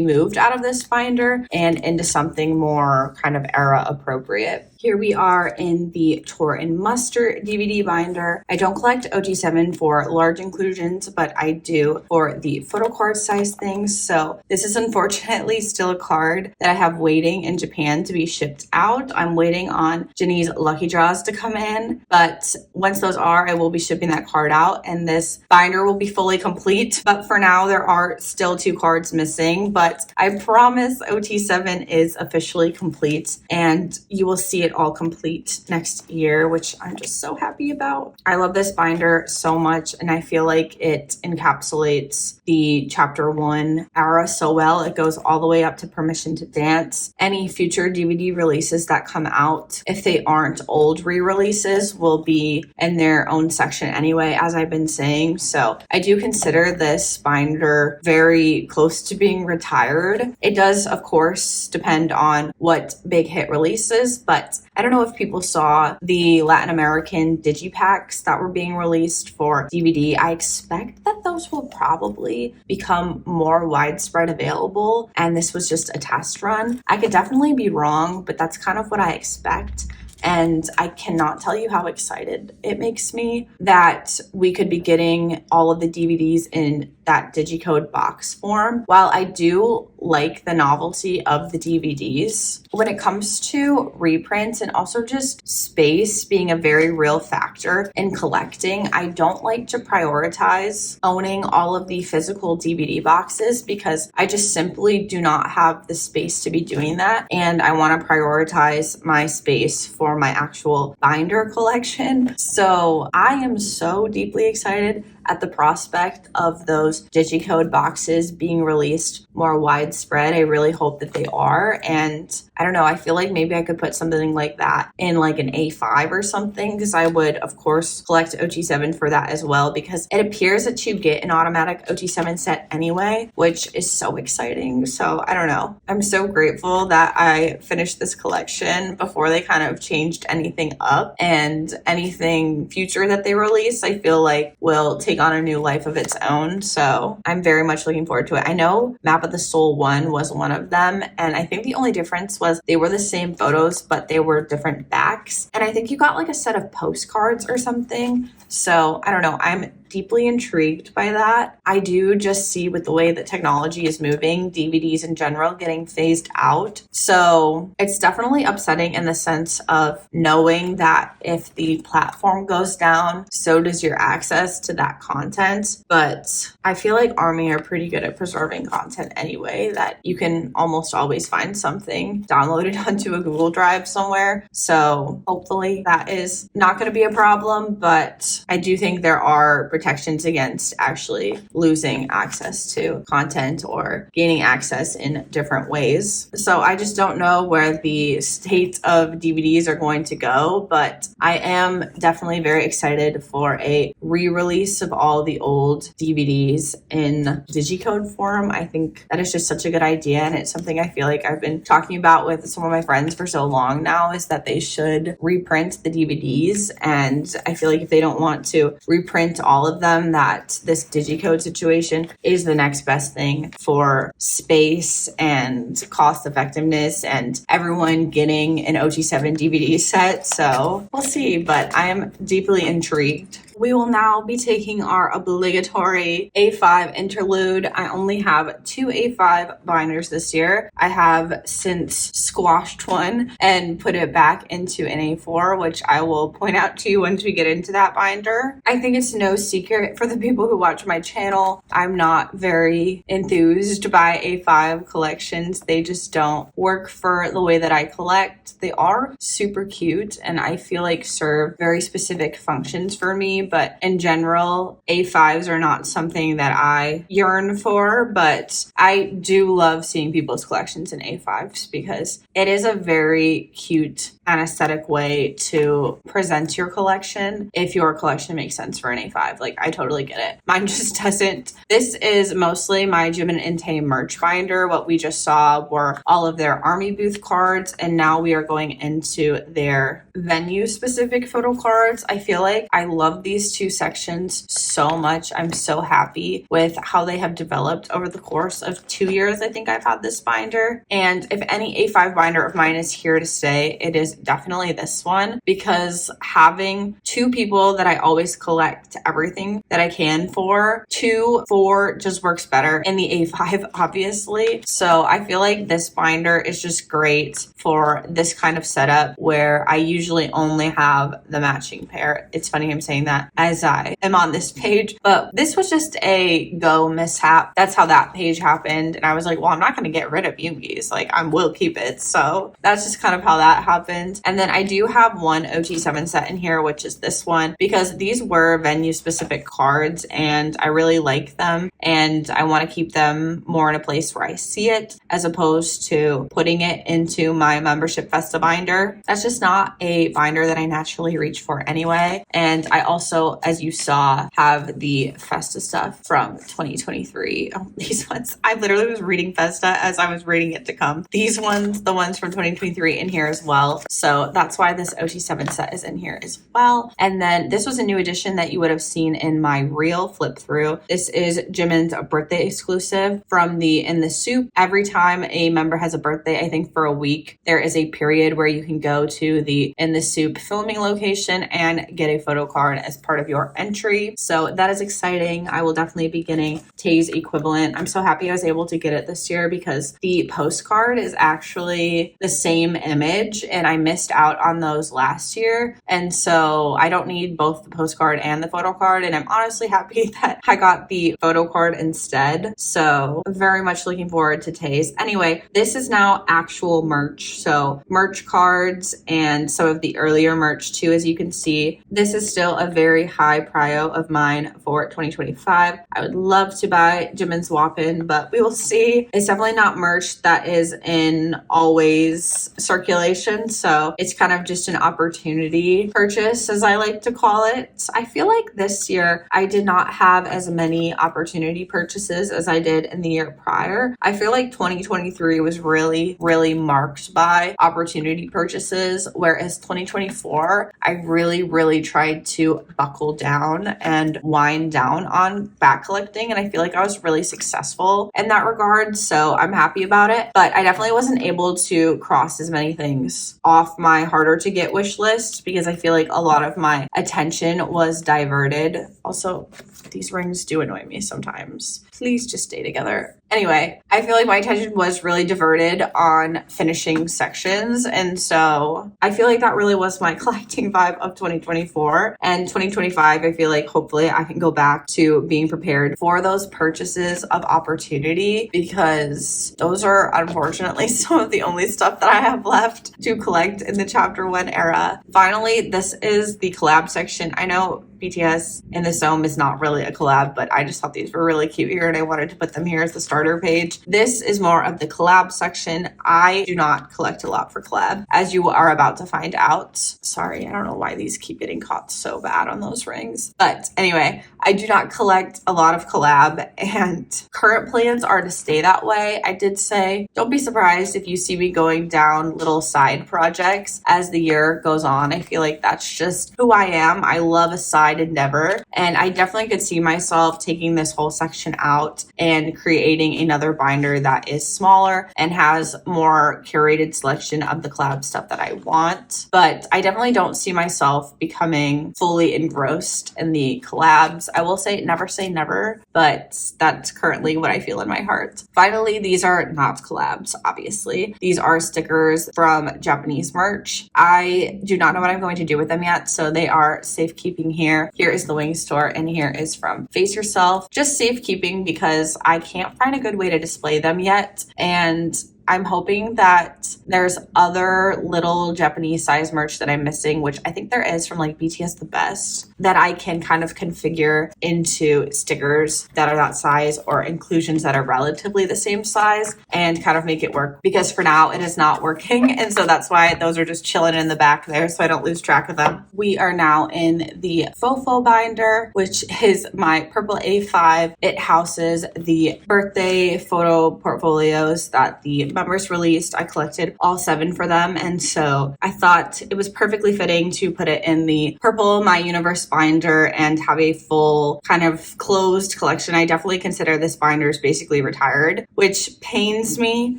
moved out of this binder and into something more kind of era appropriate. Here we are in the Tour and Muster DVD binder. I don't collect OT7 for large inclusions, but I do for the Photocard size things. So this is unfortunately still a card that I have waiting in Japan to be shipped out. I'm waiting on Jenny's lucky draws to come in, but once those are, I will be shipping that card out and this binder will be fully complete. But for now, there are still 2 cards missing, but I promise OT7 is officially complete and you will see it all complete next year, which I'm just so happy about. I love this binder so much and I feel like it encapsulates the chapter 1 era so well. It goes all the way up to Permission to Dance. Any future DVD releases that come out, if they aren't old re-releases, will be in their own section anyway, as I've been saying. So I do consider this binder very close to being retired. It does, of course, depend on what big hit releases, but I don't know if people saw the Latin American digipacks that were being released for DVD. I expect that those will probably become more widespread available, and this was just a test run. I could definitely be wrong, but that's kind of what I expect. And I cannot tell you how excited it makes me that we could be getting all of the DVDs in that digicode box form. While I do like the novelty of the DVDs, when it comes to reprints and also just space being a very real factor in collecting, I don't like to prioritize owning all of the physical DVD boxes because I just simply do not have the space to be doing that. And I want to prioritize my space for my actual binder collection. So I am so deeply excited at the prospect of those digicode boxes being released more widespread. I really hope that they are. And I don't know, I feel like maybe I could put something like that in like an A5 or something, because I would of course collect OT7 for that as well, because it appears that you get an automatic OT7 set anyway, which is so exciting. So I don't know. I'm so grateful that I finished this collection before they kind of changed anything up, and anything future that they release I feel like will take on a new life of its own. So I'm very much looking forward to it. I know Map of the Soul 1 was one of them, and I think the only difference was they were the same photos but they were different backs, and I think you got like a set of postcards or something. So I don't know, I'm deeply intrigued by that. I do just see with the way that technology is moving, DVDs in general getting phased out. So it's definitely upsetting in the sense of knowing that if the platform goes down, so does your access to that content. But I feel like ARMY are pretty good at preserving content anyway, that you can almost always find something downloaded onto a Google Drive somewhere. So hopefully that is not going to be a problem, but I do think there are protections against actually losing access to content or gaining access in different ways. So I just don't know where the state of DVDs are going to go, but I am definitely very excited for a re-release of all the old DVDs in digicode form. I think that is just such a good idea, and it's something I feel like I've been talking about with some of my friends for so long now, is that they should reprint the DVDs. And I feel like if they don't want to reprint all of them, that this digicode situation is the next best thing for space and cost effectiveness and everyone getting an OT7 DVD set. So we'll see, but I am deeply intrigued. We will now be taking our obligatory A5 interlude. I only have 2 A5 binders this year. I have since squashed one and put it back into an A4, which I will point out to you once we get into that binder. I think it's no secret for the people who watch my channel, I'm not very enthused by A5 collections. They just don't work for the way that I collect. They are super cute and I feel like serve very specific functions for me, but in general, A5s are not something that I yearn for, but I do love seeing people's collections in A5s because it is a very cute and aesthetic way to present your collection if your collection makes sense for an A5. Like, I totally get it. Mine just doesn't. This is mostly my Jimin and Tae merch binder. What we just saw were all of their ARMY booth cards, and now we are going into their venue-specific photo cards. I feel like I love these two sections so much. I'm so happy with how they have developed over the course of 2 years. I think I've had this binder, and if any A5 binder of mine is here to stay, it is definitely this one, because having two people that I always collect everything that I can for, 2, 4 just works better in the A5, obviously. So I feel like this binder is just great for this kind of setup where I usually only have the matching pair. It's funny I'm saying that as I am on this page, but this was just a go mishap. That's how that page happened. And I was like, well, I'm not going to get rid of Yoongi's. Like, I will keep it. So that's just kind of how that happened. And then I do have one OT7 set in here, which is this one, because these were venue specific cards and I really like them. And I want to keep them more in a place where I see it as opposed to putting it into my membership Festa binder. That's just not a binder that I naturally reach for anyway. And I also, as you saw, have the Festa stuff from 2023. Oh, these ones, I literally was reading Festa as I was reading it to come. These ones, the ones from 2023 in here as well. So that's why this OT7 set is in here as well. And then this was a new edition that you would have seen in my real flip through. This is Jimin's birthday exclusive from the In the Soup. Every time a member has a birthday, I think for a week, there is a period where you can go to the In the Soup filming location and get a photo card as part of your entry. So that is exciting. I will definitely be getting Tae's equivalent. I'm so happy I was able to get it this year because the postcard is actually the same image and I missed out on those last year. And so I don't need both the postcard and the photocard. And I'm honestly happy that I got the photocard instead. So very much looking forward to Tay's. Anyway, this is now actual merch. So merch cards and some of the earlier merch too, as you can see. This is still a very high prio of mine for 2025. I would love to buy Jimin's Wapin, but we will see. It's definitely not merch that is in always circulation. So it's kind of just an opportunity purchase, as I like to call it. I feel like this year I did not have as many opportunity purchases as I did in the year prior. I feel like 2023 was really, really marked by opportunity purchases, whereas 2024, I really tried to buckle down and wind down on back collecting. And I feel like I was really successful in that regard. So I'm happy about it. But I definitely wasn't able to cross as many things off my harder to get wish list because I feel like a lot of my attention was diverted. Also, these rings do annoy me sometimes. Please just stay together. Anyway, I feel like my attention was really diverted on finishing sections. And so I feel like that really was my collecting vibe of 2024. And 2025, I feel like hopefully I can go back to being prepared for those purchases of opportunity because those are unfortunately some of the only stuff that I have left to collect in the chapter 1 era. Finally, this is the collab section. I know BTS in the Dome is not really a collab, but I just thought these were really cute here and I wanted to put them here as the starter page. This is more of the collab section. I do not collect a lot for collab, as you are about to find out. Sorry, I don't know why these keep getting caught so bad on those rings. But anyway, I do not collect a lot of collab and current plans are to stay that way. I did say, don't be surprised if you see me going down little side projects as the year goes on. I feel like that's just who I am. I love a side endeavor, and I definitely could see myself taking this whole section out and creating another binder that is smaller and has more curated selection of the collab stuff that I want. But I definitely don't see myself becoming fully engrossed in the collabs. I will say never, but that's currently what I feel in my heart. Finally, these are not collabs, obviously. These are stickers from Japanese merch. I do not know what I'm going to do with them yet, so they are safekeeping here. Here is the wing store, and here is from Face Yourself. Just safekeeping because I can't find a good way to display them yet, and I'm hoping that there's other little Japanese size merch that I'm missing, which I think there is from like BTS The Best, that I can kind of configure into stickers that are that size or inclusions that are relatively the same size and kind of make it work. Because for now it is not working. And so that's why those are just chilling in the back there so I don't lose track of them. We are now in the fofo binder, which is my purple A5. It houses the birthday photo portfolios that the members released. I collected all 7 for them, and so I thought it was perfectly fitting to put it in the purple My Universe binder and have a full kind of closed collection. I definitely consider this binder is basically retired, which pains me.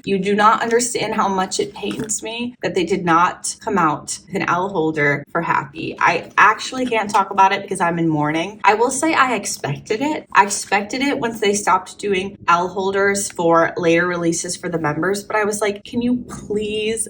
You do not understand how much it pains me that they did not come out with an Elle holder for Happy. I actually can't talk about it because I'm in mourning. I will say I expected it. I expected it once they stopped doing Elle holders for later releases for the members. But I was like, can you please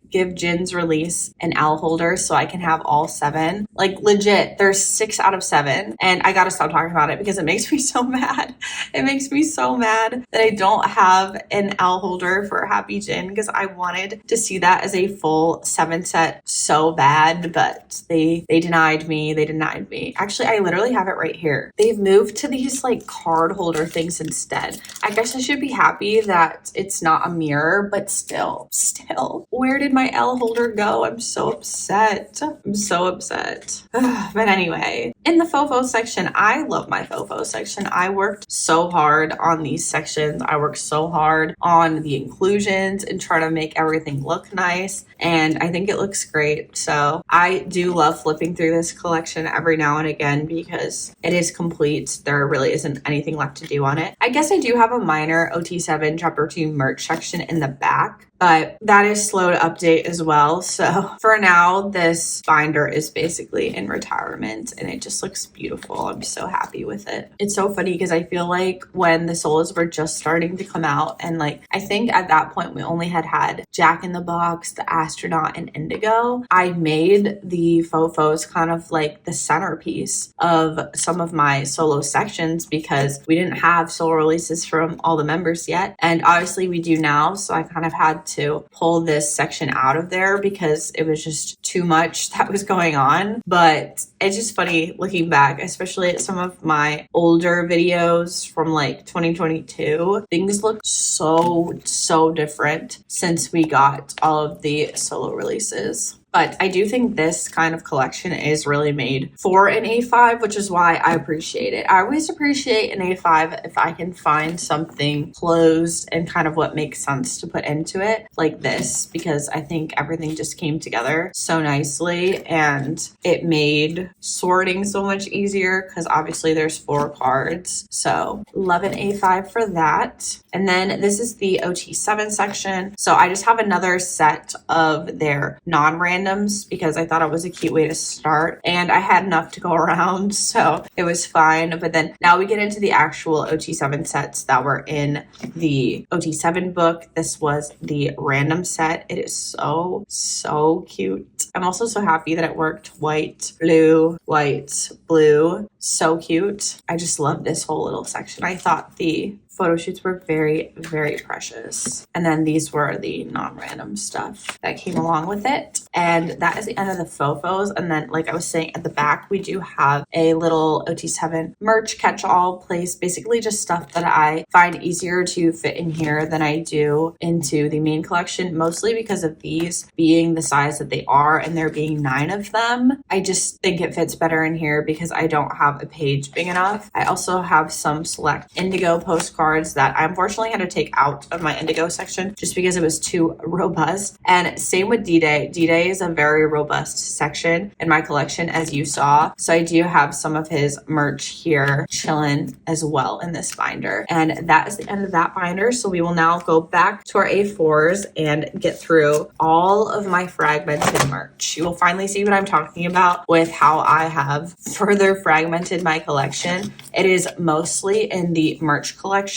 give Jin's release an Elle holder so I can have all 7? Like legit, there's 6 out of 7. And I gotta stop talking about it because it makes me so mad. It makes me so mad that I don't have an Elle holder for Happy Jin because I wanted to see that as a full 7 set so bad, but they denied me. They denied me. Actually, I literally have it right here. They've moved to these like card holder things instead. I guess I should be happy that it's not a mirror, but still, where did my Elle holder go? I'm so upset. But anyway, in the fofo section, I love my fofo section. I worked so hard on these sections. I worked so hard on the inclusions and try to make everything look nice. And I think it looks great. So I do love flipping through this collection every now and again because it is complete. There really isn't anything left to do on it. I guess I do have a minor OT7 chapter 2 merch section in the back, but that is slow to update as well. So for now, this binder is basically in retirement and it just looks beautiful. I'm so happy with it. It's so funny because I feel like when the solos were just starting to come out, and like I think at that point we only had Jack in the Box, the Astronaut, and Indigo, I made the fofos kind of like the centerpiece of some of my solo sections because we didn't have solo releases from all the members yet, and obviously we do now. So I kind of had to pull this section out of there because it was just too much that was going on. But it's just funny looking back, especially at some of my older videos from like 2022. Things look so different since we got all of the solo releases. But I do think this kind of collection is really made for an A5, which is why I appreciate it. I always appreciate an A5 if I can find something closed and kind of what makes sense to put into it, like this, because I think everything just came together so nicely and it made sorting so much easier because obviously there's 4 cards. So love an A5 for that. And then this is the OT7 section. So I just have another set of their non-random because I thought it was a cute way to start and I had enough to go around, so it was fine. But then now we get into the actual OT7 sets that were in the OT7 book. This was the random set. It is so cute. I'm also so happy that it worked white, blue, so cute. I just love this whole little section. I thought the photo shoots were very precious. And then these were the non-random stuff that came along with it. And that is the end of the fofos. And then, like I was saying, at the back, we do have a little OT7 merch catch-all place, basically just stuff that I find easier to fit in here than I do into the main collection, mostly because of these being the size that they are and there being 9 of them. I just think it fits better in here because I don't have a page big enough. I also have some select Indigo postcards that I unfortunately had to take out of my Indigo section just because it was too robust. And same with D-Day. D-Day is a very robust section in my collection, as you saw. So I do have some of his merch here chilling as well in this binder. And that is the end of that binder. So we will now go back to our A4s and get through all of my fragmented merch. You will finally see what I'm talking about with how I have further fragmented my collection. It is mostly in the merch collection,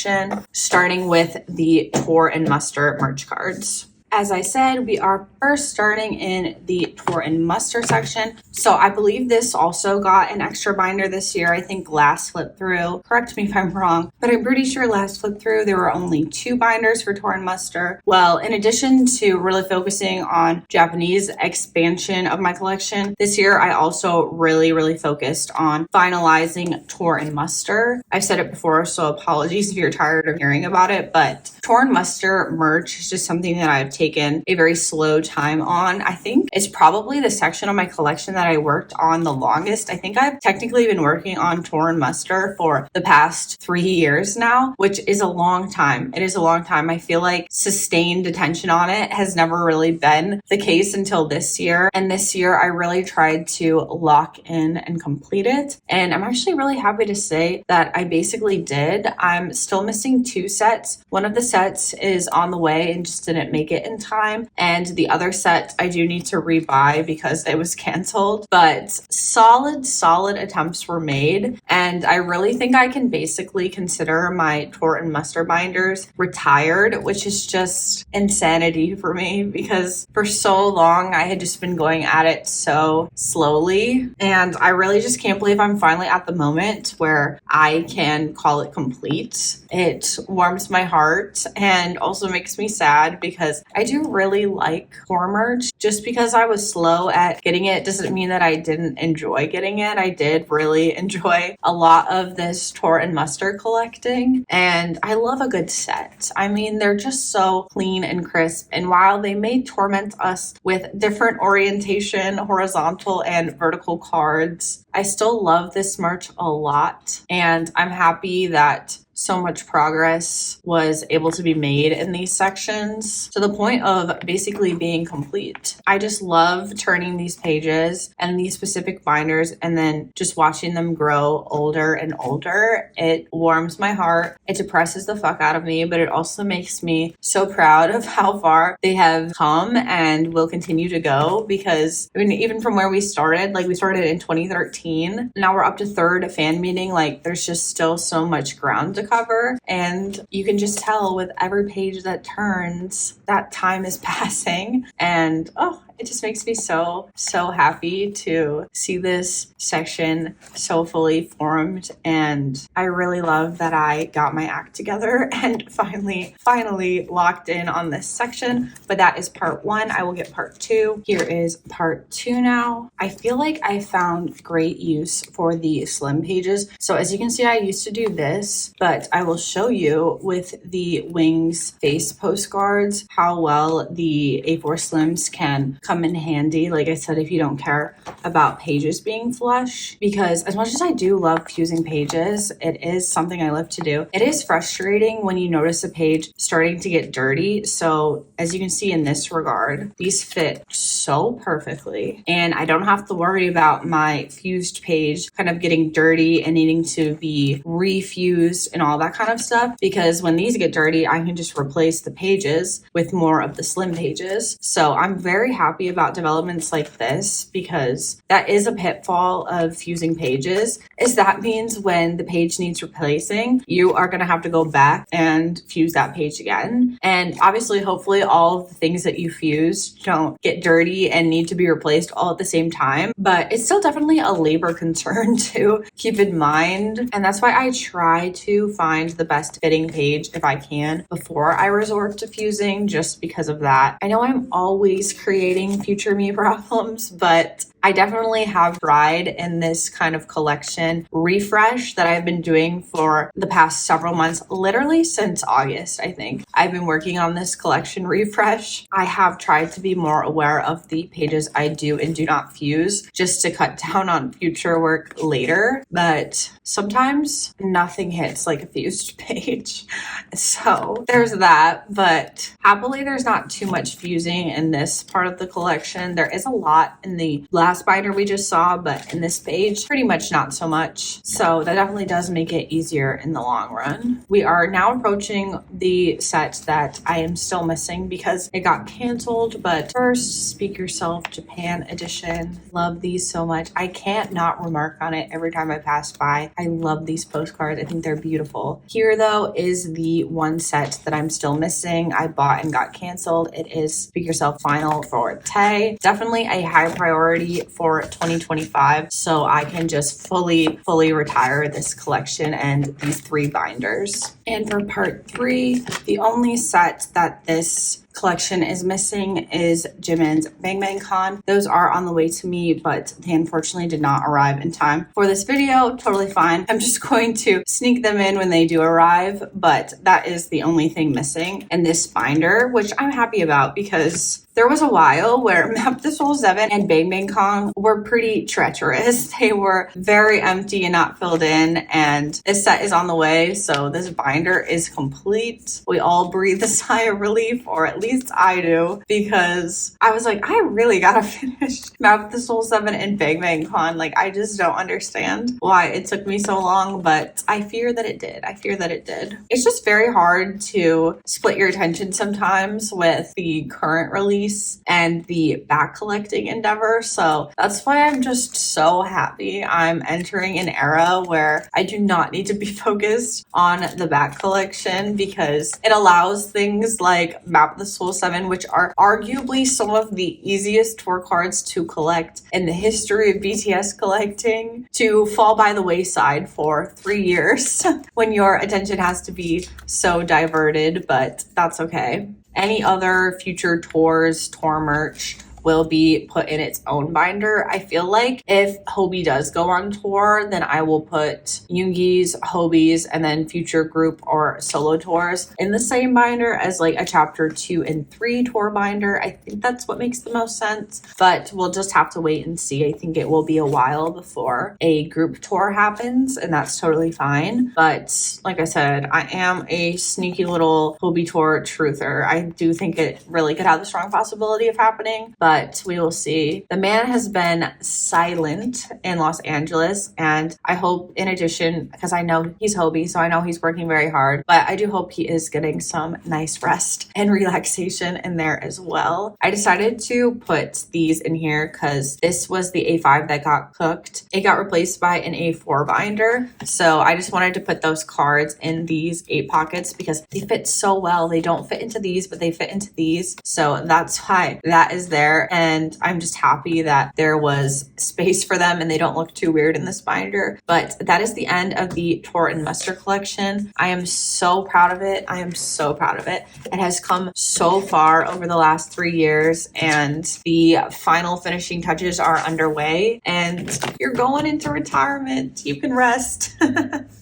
starting with the Tour and Muster merch cards. As I said, we are first starting in the Tour and Muster section. So I believe this also got an extra binder this year. I think last flip through, correct me if I'm wrong, but I'm pretty sure last flip through there were only 2 binders for Tour and Muster. Well, in addition to really focusing on Japanese expansion of my collection, this year I also really focused on finalizing Tour and Muster. I've said it before, so apologies if you're tired of hearing about it, but Tour and Muster merch is just something that I've taken a very slow time on. I think it's probably the section of my collection that I worked on the longest. I think I've technically been working on Tour and Muster for the past 3 years now, which is a long time. It is a long time. I feel like sustained attention on it has never really been the case until this year. And this year I really tried to lock in and complete it. And I'm actually really happy to say that I basically did. I'm still missing 2 sets. One of the sets is on the way and just didn't make it in time, and the other set I do need to rebuy because it was canceled. But solid attempts were made, and I really think I can basically consider my Tour and Muster binders retired, which is just insanity for me because for so long I had just been going at it so slowly, and I really just can't believe I'm finally at the moment where I can call it complete. It warms my heart and also makes me sad because I do really like tour merch. Just because I was slow at getting it doesn't mean that I didn't enjoy getting it. I did really enjoy a lot of this Tour and Muster collecting, and I love a good set. I mean, they're just so clean and crisp, and while they may torment us with different orientation, horizontal and vertical cards, I still love this merch a lot, and I'm happy that so much progress was able to be made in these sections to the point of basically being complete. I just love turning these pages and these specific binders and then just watching them grow older and older. It warms my heart. It depresses the fuck out of me, but it also makes me so proud of how far they have come and will continue to go, because I mean, even from where we started, like we started in 2013, now we're up to third fan meeting. Like there's just still so much ground to cover, and you can just tell with every page that turns that time is passing. And oh, it just makes me so happy to see this section so fully formed. And I really love that I got my act together and finally locked in on this section. But that is part 1. I will get part 2. Here is part 2 now. I feel like I found great use for the slim pages. So as you can see, I used to do this, but I will show you with the Wings face postcards how well the A4 slims can come in handy. Like I said, if you don't care about pages being flush, because as much as I do love fusing pages, it is something I love to do. It is frustrating when you notice a page starting to get dirty. So as you can see in this regard, these fit so perfectly, and I don't have to worry about my fused page kind of getting dirty and needing to be refused and all that kind of stuff, because when these get dirty, I can just replace the pages with more of the slim pages. So I'm very happy about developments like this, because that is a pitfall of fusing pages, is that means when the page needs replacing, you are going to have to go back and fuse that page again. And obviously, hopefully all of the things that you fused don't get dirty and need to be replaced all at the same time, but it's still definitely a labor concern to keep in mind. And that's why I try to find the best fitting page if I can before I resort to fusing, just because of that. I know I'm always creating future me problems, but I definitely have pride in this kind of collection refresh that I've been doing for the past several months, literally since August, I think. I've been working on this collection refresh. I have tried to be more aware of the pages I do and do not fuse, just to cut down on future work later. But sometimes nothing hits like a fused page. So there's that, but happily there's not too much fusing in this part of the collection. There is a lot in the last binder we just saw, but in this page, pretty much not so much. So that definitely does make it easier in the long run. We are now approaching the set that I am still missing because it got canceled. But first, Speak Yourself Japan edition. Love these so much. I can't not remark on it every time I pass by. I love these postcards. I think they're beautiful. Here though is the one set that I'm still missing. I bought and got canceled. It is Speak Yourself Final for Tae. Definitely a high priority for 2025, so I can just fully retire this collection and these 3 binders. And for part 3, the only set that this collection is missing is Jimin's Bang Bang Con. Those are on the way to me, but they unfortunately did not arrive in time for this video. Totally fine. I'm just going to sneak them in when they do arrive, but that is the only thing missing in this binder, which I'm happy about, because there was a while where Map the Soul 7 and Bang Bang Con were pretty treacherous. They were very empty and not filled in, and this set is on the way, so this binder is complete. We all breathe a sigh of relief, or at least I do, because I was like, I really gotta finish Map the Soul 7 and Bang Bang Con. Like, I just don't understand why it took me so long, but I fear that it did. It's just very hard to split your attention sometimes with the current release and the back collecting endeavor. So that's why I'm just so happy I'm entering an era where I do not need to be focused on the back collection, because it allows things like Map the Soul 7, which are arguably some of the easiest tour cards to collect in the history of BTS collecting, to fall by the wayside for 3 years when your attention has to be so diverted, but that's okay. Any other future tour merch will be put in its own binder. I feel like if Hobie does go on tour, then I will put Yoongi's, Hobie's, and then future group or solo tours in the same binder as like a chapter 2 and 3 tour binder. I think that's what makes the most sense, but we'll just have to wait and see. I think it will be a while before a group tour happens, and that's totally fine. But like I said, I am a sneaky little Hobie tour truther. I do think it really could have the strong possibility of happening, but we will see. The man has been silent in Los Angeles, and I hope, in addition, because I know he's Hobie, so I know he's working very hard, but I do hope he is getting some nice rest and relaxation in there as well. I decided to put these in here because this was the A5 that got cooked. It got replaced by an A4 binder, so I just wanted to put those cards in these 8 pockets because they fit so well. They don't fit into these, but they fit into these, so that's why that is there, and I'm just happy that there was space for them and they don't look too weird in this binder. But that is the end of the Tour and Muster collection. I am so proud of it. I am so proud of it. It has come so far over the last 3 years, and the final finishing touches are underway, and you're going into retirement. You can rest.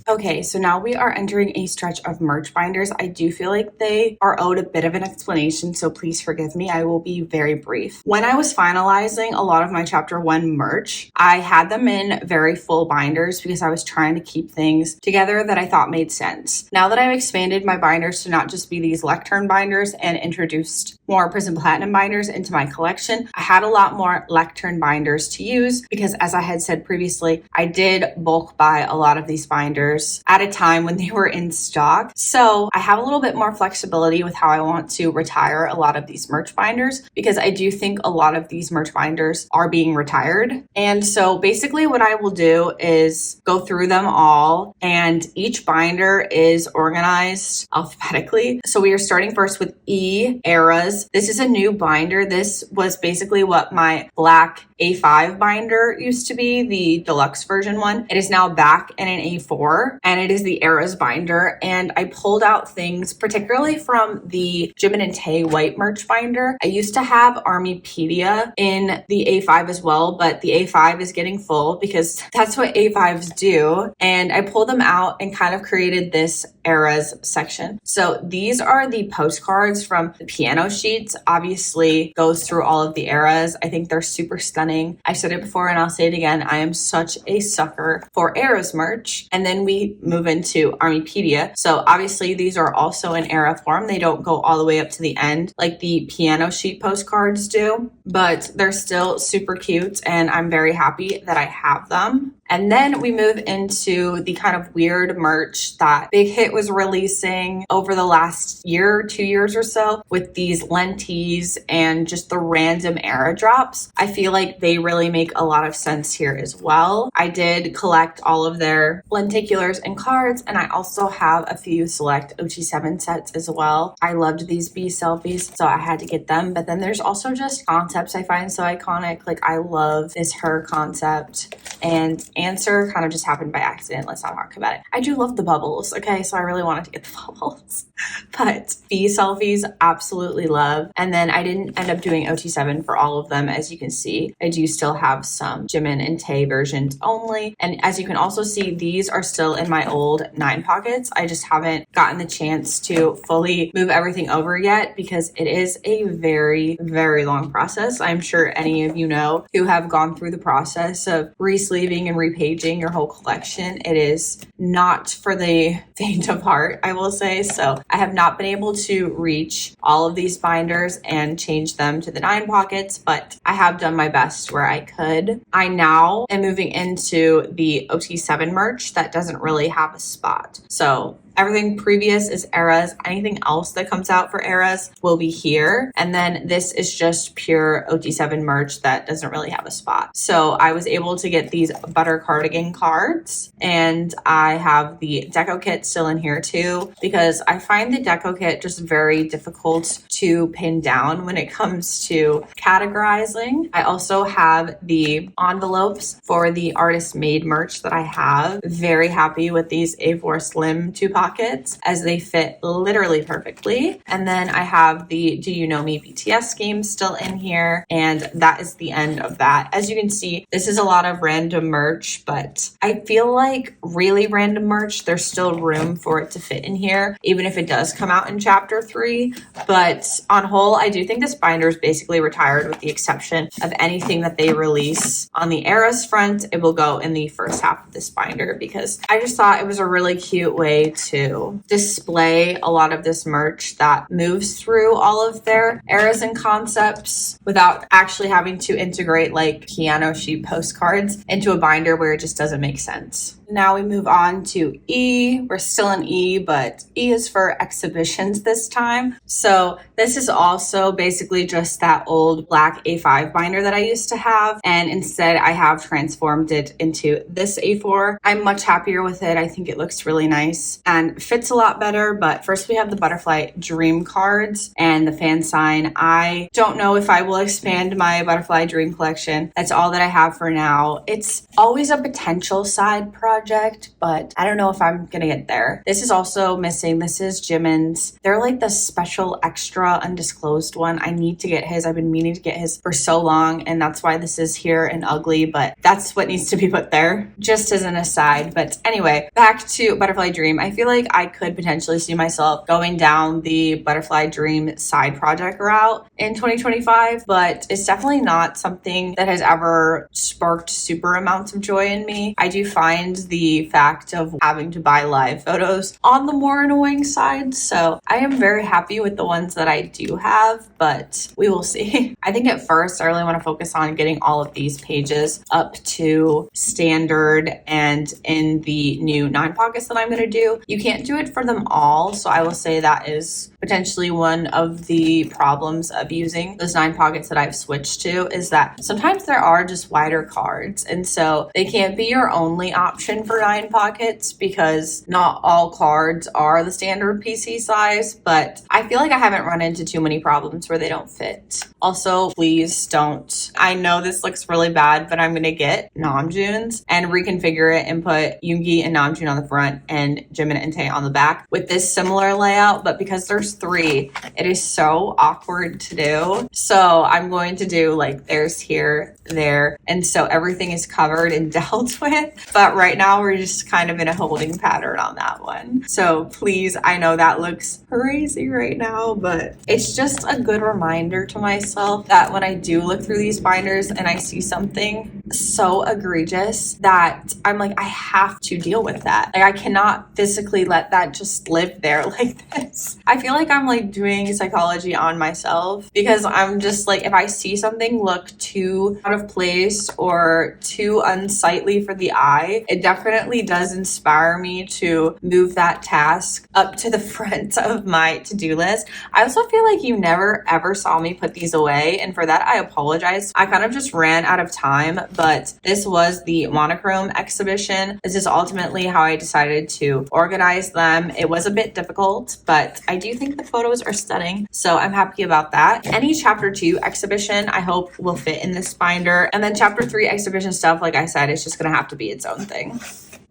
Okay, so now we are entering a stretch of merch binders. I do feel like they are owed a bit of an explanation, so please forgive me. I will be very brief. When I was finalizing a lot of my chapter 1 merch, I had them in very full binders because I was trying to keep things together that I thought made sense. Now that I've expanded my binders to not just be these lectern binders and introduced more Prism Platinum binders into my collection, I had a lot more lectern binders to use because, as I had said previously, I did bulk buy a lot of these binders at a time when they were in stock. So I have a little bit more flexibility with how I want to retire a lot of these merch binders because I do think a lot of these merch binders are being retired. And so basically what I will do is go through them all, and each binder is organized alphabetically. So we are starting first with E, Eras. This is a new binder. This was basically what my black A5 binder used to be, the deluxe version one. It is now back in an A4, and it is the Eras binder. And I pulled out things, particularly from the Jimin and Tae white merch binder. I used to have Armypedia in the A5 as well, but the A5 is getting full because that's what A5s do. And I pulled them out and kind of created this Eras section. So these are the postcards from the piano sheets. Obviously goes through all of the eras. I think they're super stunning. I said it before and I'll say it again. I am such a sucker for Eras merch. And then we move into Armypedia. So obviously these are also in era form. They don't go all the way up to the end like the piano sheet postcards do, but they're still super cute and I'm very happy that I have them. And then we move into the kind of weird merch that Big Hit was releasing over the last year, 2 years or so, with these lentees and just the random era drops. I feel like they really make a lot of sense here as well. I did collect all of their lenticulars and cards, and I also have a few select OT7 sets as well. I loved these B selfies, so I had to get them. But then there's also just concepts I find so iconic. Like I love this her concept, and Answer kind of just happened by accident. Let's not talk about it. I do love the bubbles, okay? So I really wanted to get the bubbles. But B selfies, absolutely love. And then I didn't end up doing OT7 for all of them. As you can see, I do still have some Jimin and Tae versions only. And as you can also see, these are still in my old 9 pockets. I just haven't gotten the chance to fully move everything over yet because it is a very, very long process. I'm sure any of you know who have gone through the process of re-sleeving and repaging your whole collection. It is not for the faint of heart, I will say. So I have not been able to reach all of these binders and change them to the 9 pockets, but I have done my best where I could. I now am moving into the OT7 merch that doesn't really have a spot. So everything previous is eras. Anything else that comes out for eras will be here. And then this is just pure OT7 merch that doesn't really have a spot. So I was able to get these butter cardigan cards, and I have the deco kit still in here too, because I find the deco kit just very difficult to pin down when it comes to categorizing. I also have the envelopes for the artist made merch that I have. Very happy with these A4 Slim 2 pockets. pockets as they fit literally perfectly. And then I have the Do You Know Me BTS game still in here, and that is the end of that. As you can see, this is a lot of random merch, but I feel like really random merch, there's still room for it to fit in here, even if it does come out in chapter 3. But on whole, I do think this binder is basically retired with the exception of anything that they release on the Eras front. It will go in the first half of this binder because I just thought it was a really cute way to display a lot of this merch that moves through all of their eras and concepts without actually having to integrate like piano sheet postcards into a binder where it just doesn't make sense. Now we move on to E. We're still in E, but E is for exhibitions this time. So this is also basically just that old black A5 binder that I used to have. And instead I have transformed it into this A4. I'm much happier with it. I think it looks really nice and fits a lot better. But first we have the butterfly dream cards and the Fansign. I don't know if I will expand my butterfly dream collection. That's all that I have for now. It's always a potential side project, but I don't know if I'm gonna get there. This is also missing. This is Jimin's. They're like the special extra undisclosed one. I need to get his. I've been meaning to get his for so long, and that's why this is here in ugly, but that's what needs to be put there, just as an aside. But anyway, back to Butterfly Dream. I feel like I could potentially see myself going down the Butterfly Dream side project route in 2025, but it's definitely not something that has ever sparked super amounts of joy in me. I do find the fact of having to buy live photos on the more annoying side, so I am very happy with the ones that I do have, but we will see. I think at first I really want to focus on getting all of these pages up to standard and in the new 9 pockets that I'm going to do. You can't do it for them all, so I will say that is potentially one of the problems of using those 9 pockets that I've switched to, is that sometimes there are just wider cards, and so they can't be your only option for 9 pockets because not all cards are the standard PC size, but I feel like I haven't run into too many problems where they don't fit. Also, please don't. I know this looks really bad, but I'm going to get Namjoon's and reconfigure it and put Yoongi and Namjoon on the front and Jimin and Tae on the back with this similar layout, but because there's 3, it is so awkward to do. So I'm going to do like there's here, there, and so everything is covered and dealt with, but right now we're just kind of in a holding pattern on that one. So please, I know that looks crazy right now, but it's just a good reminder to myself that when I do look through these binders and I see something so egregious that I'm like, I have to deal with that. Like, I cannot physically let that just live there like this. I feel like I'm like doing psychology on myself because I'm just like, if I see something look too out of place or too unsightly for the eye, it definitely does inspire me to move that task up to the front of my to-do list. I also feel like you never ever saw me put these away, and for that I apologize. I kind of just ran out of time, but this was the monochrome exhibition. This is ultimately how I decided to organize them. It was a bit difficult, but I do think the photos are stunning, so I'm happy about that. Any chapter 2 exhibition I hope will fit in this binder, and then chapter 3 exhibition stuff, like I said, it's just gonna have to be its own thing.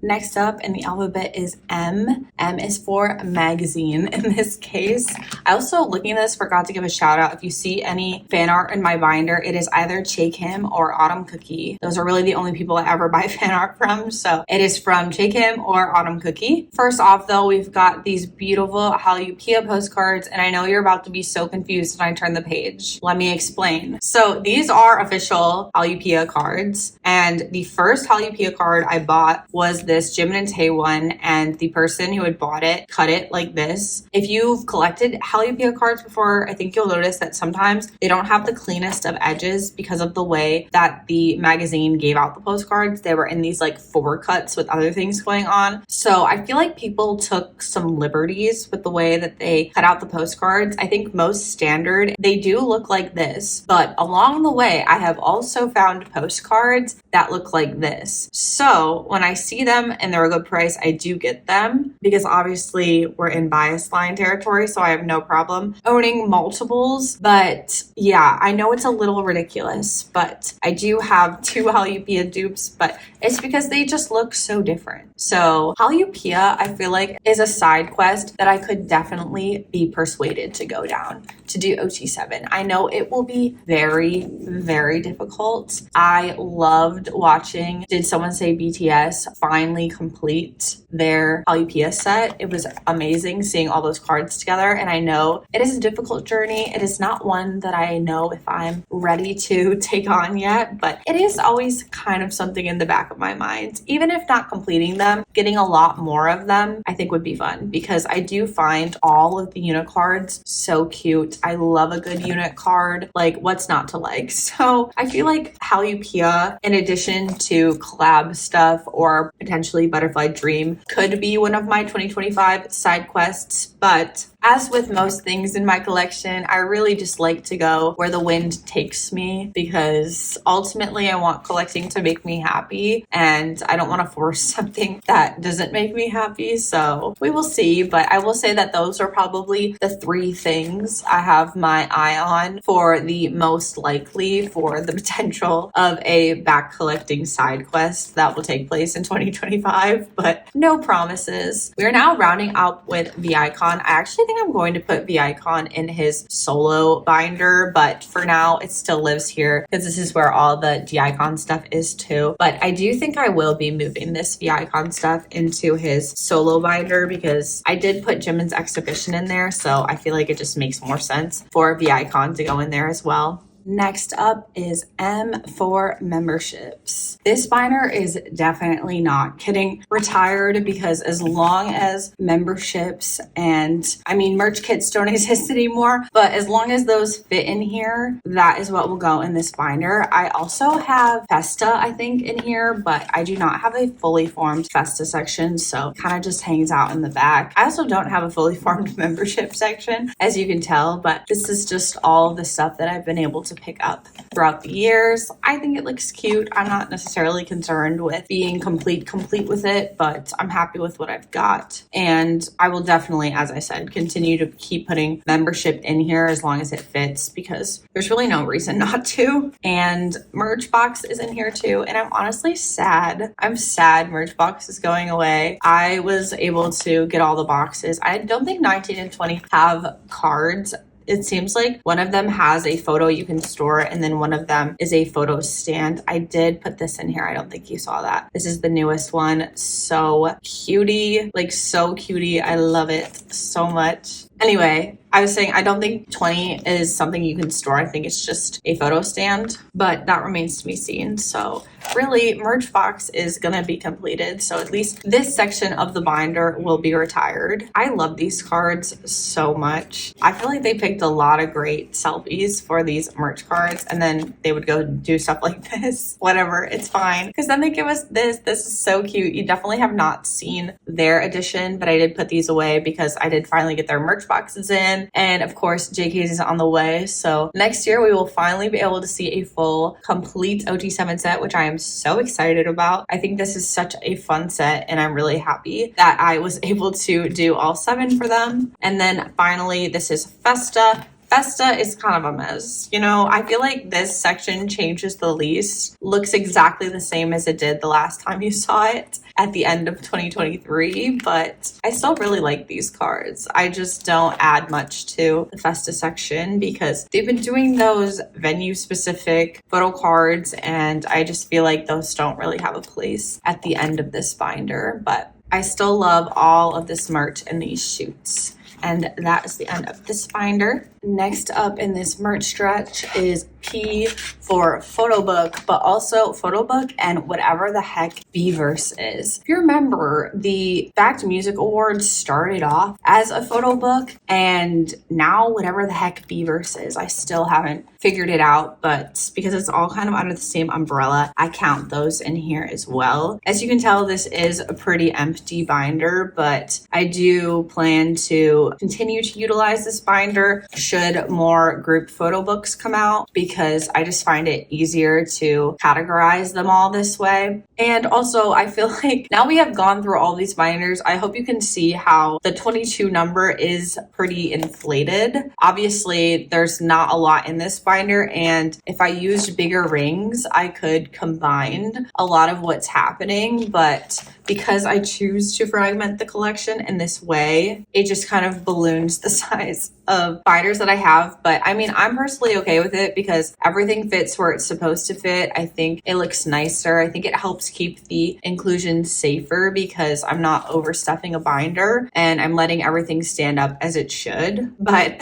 Next up in the alphabet is M. M is for magazine in this case. I also, looking at this, forgot to give a shout out. If you see any fan art in my binder, it is either Chaekim or Autumn Cookie. Those are really the only people I ever buy fan art from. So it is from Chaekim or Autumn Cookie. First off though, we've got these beautiful Hallyu postcards, and I know you're about to be so confused when I turn the page. Let me explain. So these are official Hallyu cards, and the first Hallyu card I bought was this Jimin and Tae one, and the person who had bought it cut it like this. If you've collected Hallyu cards before, I think you'll notice that sometimes they don't have the cleanest of edges because of the way that the magazine gave out the postcards. They were in these like 4 cuts with other things going on. So I feel like people took some liberties with the way that they cut out the postcards. I think most standard, they do look like this, but along the way, I have also found postcards that look like this. So when I see them them and they're a good price, I do get them because obviously we're in bias line territory, so I have no problem owning multiples. But yeah, I know it's a little ridiculous, but I do have two Hallyu dupes, but it's because they just look so different. So Hallyu, I feel like, is a side quest that I could definitely be persuaded to go down to do OT7. I know it will be very, very difficult. I loved watching, did someone say BTS finally complete their Hallyu set? It was amazing seeing all those cards together, and I know it is a difficult journey. It is not one that I know if I'm ready to take on yet, but it is always kind of something in the back of my mind. Even if not completing them, getting a lot more of them I think would be fun because I do find all of the unit cards so cute. I love a good unit card. Like, what's not to like? So I feel like Hallyu, in addition to collab stuff or potentially Butterfly Dream, could be one of my 2025 side quests. But as with most things in my collection, I really just like to go where the wind takes me because ultimately I want collecting to make me happy and I don't want to force something that doesn't make me happy. So we will see, but I will say that those are probably the three things I have my eye on for the most likely for the potential of a back collecting side quest that will take place in 2025, but no promises. We are now rounding out with V-Icon. I actually think I'm going to put V-Icon in his solo binder, but for now it still lives here because this is where all the D-Icon stuff is too. But I do think I will be moving this V-Icon stuff into his solo binder because I did put Jimin's exhibition in there, so I feel like it just makes more sense for V-Icon to go in there as well. Next up is M for memberships. This binder is definitely not getting retired because as long as memberships and merch kits don't exist anymore, but as long as those fit in here, that is what will go in this binder. I also have Festa, I think, in here, but I do not have a fully formed Festa section, so it kind of just hangs out in the back. I also don't have a fully formed membership section, as you can tell, but this is just all the stuff that I've been able to pick up throughout the years. I think it looks cute. I'm not necessarily concerned with being complete with it, but I'm happy with what I've got. And I will definitely, as I said, continue to keep putting membership in here as long as it fits because there's really no reason not to. And merch box is in here too. And I'm honestly sad. I'm sad merch box is going away. I was able to get all the boxes. I don't think 19 and 20 have cards. It seems like one of them has a photo you can store and then one of them is a photo stand. I did put this in here. I don't think you saw that. This is the newest one. So cutie, like so cutie. I love it so much. Anyway, I was saying I don't think 20 is something you can store. I think it's just a photo stand, but that remains to be seen. So really, merch box is gonna be completed. So at least this section of the binder will be retired. I love these cards so much. I feel like they picked a lot of great selfies for these merch cards and then they would go do stuff like this. Whatever, it's fine. Because then they give us this. This is so cute. You definitely have not seen their edition, but I did put these away because I did finally get their merch boxes in, and of course JK's is on the way. So next year we will finally be able to see a full complete OT7 set, which I am so excited about. I think this is such a fun set and I'm really happy that I was able to do all 7 for them. And then finally this is Festa. Festa is kind of a mess. You know, I feel like this section changes the least. Looks exactly the same as it did the last time you saw it at the end of 2023, but I still really like these cards. I just don't add much to the Festa section because they've been doing those venue-specific photo cards, and I just feel like those don't really have a place at the end of this binder, but I still love all of this merch and these shoots. And that is the end of this binder. Next up in this merch stretch is P for photobook, but also photobook and whatever the heck bverse is. If you remember, the Fact Music Awards started off as a photobook, and now whatever the heck bverse is, I still haven't figured it out, but because it's all kind of under the same umbrella, I count those in here as well. As you can tell, this is a pretty empty binder, but I do plan to continue to utilize this binder should more group photo books come out, because I just find it easier to categorize them all this way. And also, I feel like now we have gone through all these binders, I hope you can see how the 22 number is pretty inflated. Obviously, there's not a lot in this binder, and if I used bigger rings, I could combine a lot of what's happening, but because I choose to fragment the collection in this way, it just kind of balloons the size of binders that I have. But I mean, I'm personally okay with it because everything fits where it's supposed to fit. I think it looks nicer. I think it helps keep the inclusion safer because I'm not overstuffing a binder and I'm letting everything stand up as it should. But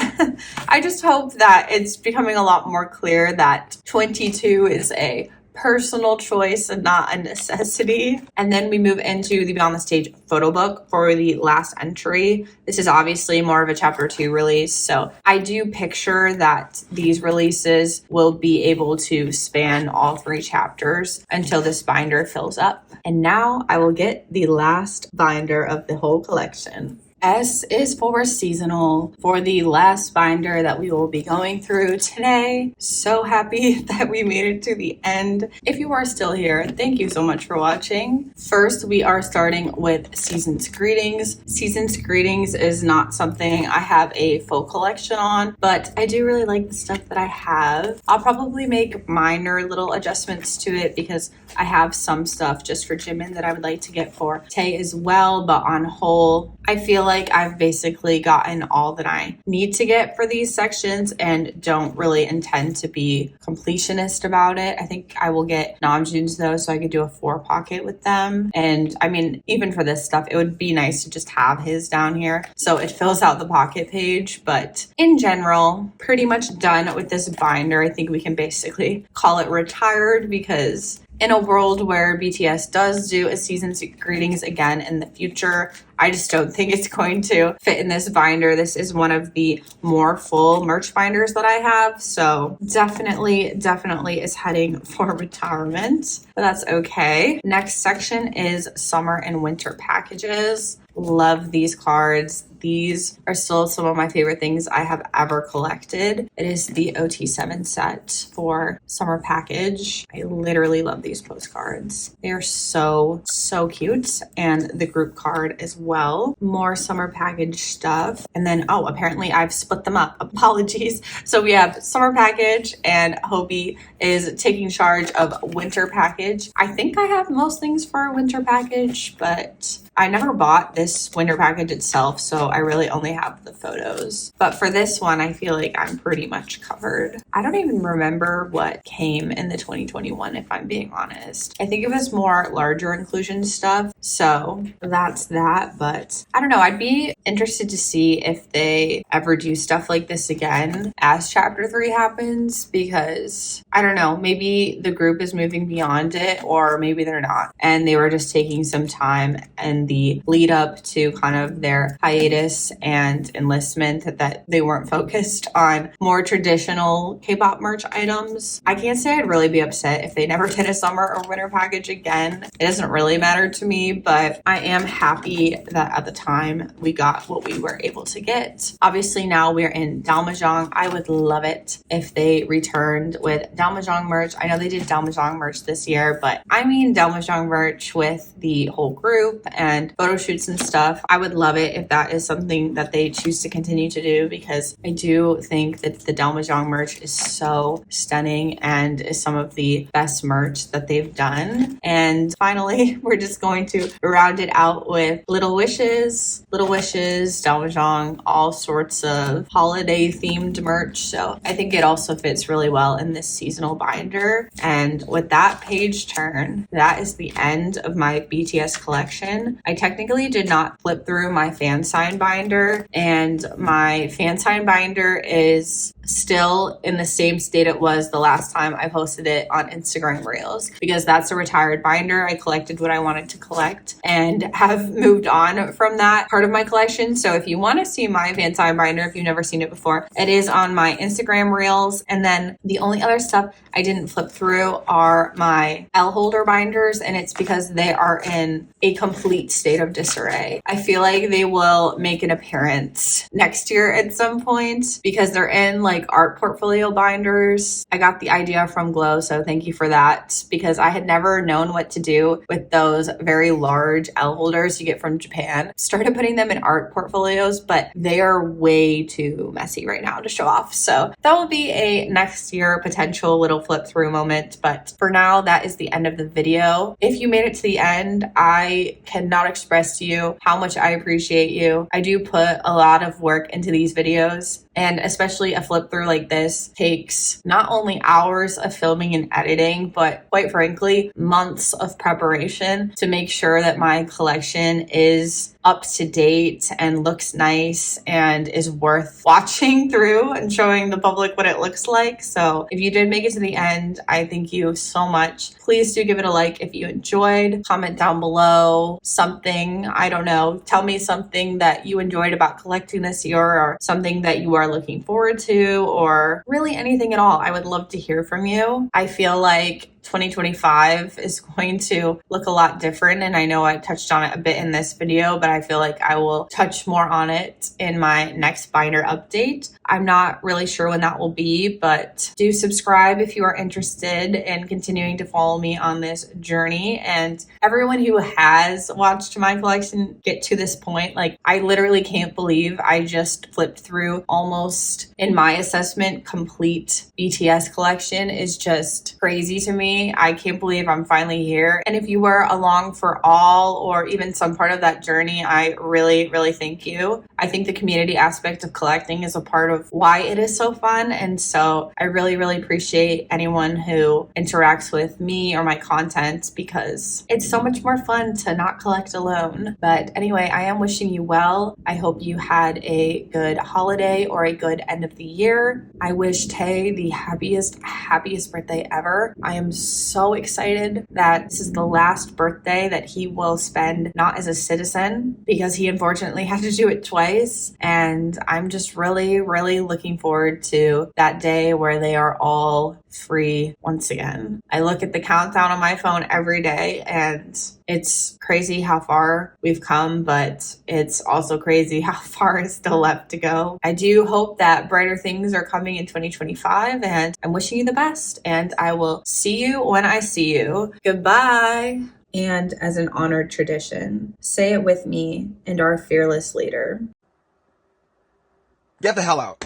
I just hope that it's becoming a lot more clear that 22 is a personal choice and not a necessity. And then we move into the Beyond the Stage photo book for the last entry. This is obviously more of a chapter 2 release, so I do picture that these releases will be able to span all 3 chapters until this binder fills up. And now I will get the last binder of the whole collection. S is for seasonal, for the last binder that we will be going through today. So happy that we made it to the end. If you are still here, thank you so much for watching. First, we are starting with Season's Greetings. Season's Greetings is not something I have a full collection on, but I do really like the stuff that I have. I'll probably make minor little adjustments to it because I have some stuff just for Jimin that I would like to get for Tae as well, but on whole, I feel like I've basically gotten all that I need to get for these sections and don't really intend to be completionist about it. I think I will get Namjoon's though, so I could do a 4 pocket with them. And I mean, even for this stuff, it would be nice to just have his down here so it fills out the pocket page. But in general, pretty much done with this binder. I think we can basically call it retired because in a world where BTS does do a Season's Greetings again in the future, I just don't think it's going to fit in this binder. This is one of the more full merch binders that I have, so definitely is heading for retirement, but that's okay. Next section is summer and winter packages. Love these cards. These are still some of my favorite things I have ever collected. It is the OT7 set for summer package. I literally love these postcards. They are so cute, and the group card as well. More summer package stuff. And then, oh, apparently I've split them up. Apologies. So we have summer package and Hobie is taking charge of winter package. I think I have most things for a winter package, but I never bought this winter package itself, so I really only have the photos. But for this one, I feel like I'm pretty much covered. I don't even remember what came in the 2021, if I'm being honest. I think it was more larger inclusion stuff, so that's that. But I don't know, I'd be interested to see if they ever do stuff like this again as chapter 3 happens, because I don't know, maybe the group is moving beyond it, or maybe they're not, and they were just taking some time and the lead up to kind of their hiatus and enlistment that they weren't focused on more traditional K-pop merch items. I can't say I'd really be upset if they never did a summer or winter package again. It doesn't really matter to me, but I am happy that at the time we got what we were able to get. Obviously now we're in Dalmajong. I would love it if they returned with Dalmajong merch. I know they did Dalmajong merch this year, but I mean Dalmajong merch with the whole group and photo shoots and stuff. I would love it if that is something that they choose to continue to do, because I do think that the Dalmajong merch is so stunning and is some of the best merch that they've done. And finally, we're just going to round it out with Little Wishes, Dalmajong, all sorts of holiday themed merch. So I think it also fits really well in this seasonal binder. And with that page turn, that is the end of my BTS collection. I technically did not flip through my Fansign binder, and my Fansign binder is still in the same state it was the last time I posted it on Instagram Reels, because that's a retired binder. I collected what I wanted to collect and have moved on from that part of my collection. So if you want to see my Fansign binder, if you've never seen it before, it is on my Instagram Reels. And then the only other stuff I didn't flip through are my Elle holder binders, and it's because they are in a complete state of disarray. I feel like they will make an appearance next year at some point because they're in like like art portfolio binders. I got the idea from Glow, so thank you for that, because I had never known what to do with those very large elle holders you get from Japan. Started putting them in art portfolios, but they are way too messy right now to show off. So that will be a next year potential little flip through moment. But for now, that is the end of the video. If you made it to the end, I cannot express to you how much I appreciate you. I do put a lot of work into these videos, and especially a flip through like this takes not only hours of filming and editing, but quite frankly, months of preparation to make sure that my collection is up to date and looks nice and is worth watching through and showing the public what it looks like. So if you did make it to the end, I thank you so much. Please do give it a like if you enjoyed. Comment down below something, I don't know, tell me something that you enjoyed about collecting this year, or something that you are looking forward to, or really anything at all. I would love to hear from you. I feel like 2025 is going to look a lot different, and I know I touched on it a bit in this video, but I feel like I will touch more on it in my next binder update. I'm not really sure when that will be, but do subscribe if you are interested in continuing to follow me on this journey. And everyone who has watched my collection get to this point, like, I literally can't believe I just flipped through almost, in my assessment, complete BTS collection is just crazy to me. I can't believe I'm finally here. And if you were along for all or even some part of that journey, I really, really thank you. I think the community aspect of collecting is a part of why it is so fun. And so I really, really appreciate anyone who interacts with me or my content, because it's so much more fun to not collect alone. But anyway, I am wishing you well. I hope you had a good holiday or a good end of the year. I wish Tae the happiest birthday ever. I am so excited that this is the last birthday that he will spend not as a citizen, because he unfortunately had to do it twice. And I'm just really, really looking forward to that day where they are all free once again. I look at the countdown on my phone every day, and it's crazy how far we've come, but it's also crazy how far is still left to go. I do hope that brighter things are coming in 2025, and I'm wishing you the best, and I will see you when I see you. Goodbye. And as an honored tradition, say it with me and our fearless leader. Get the hell out.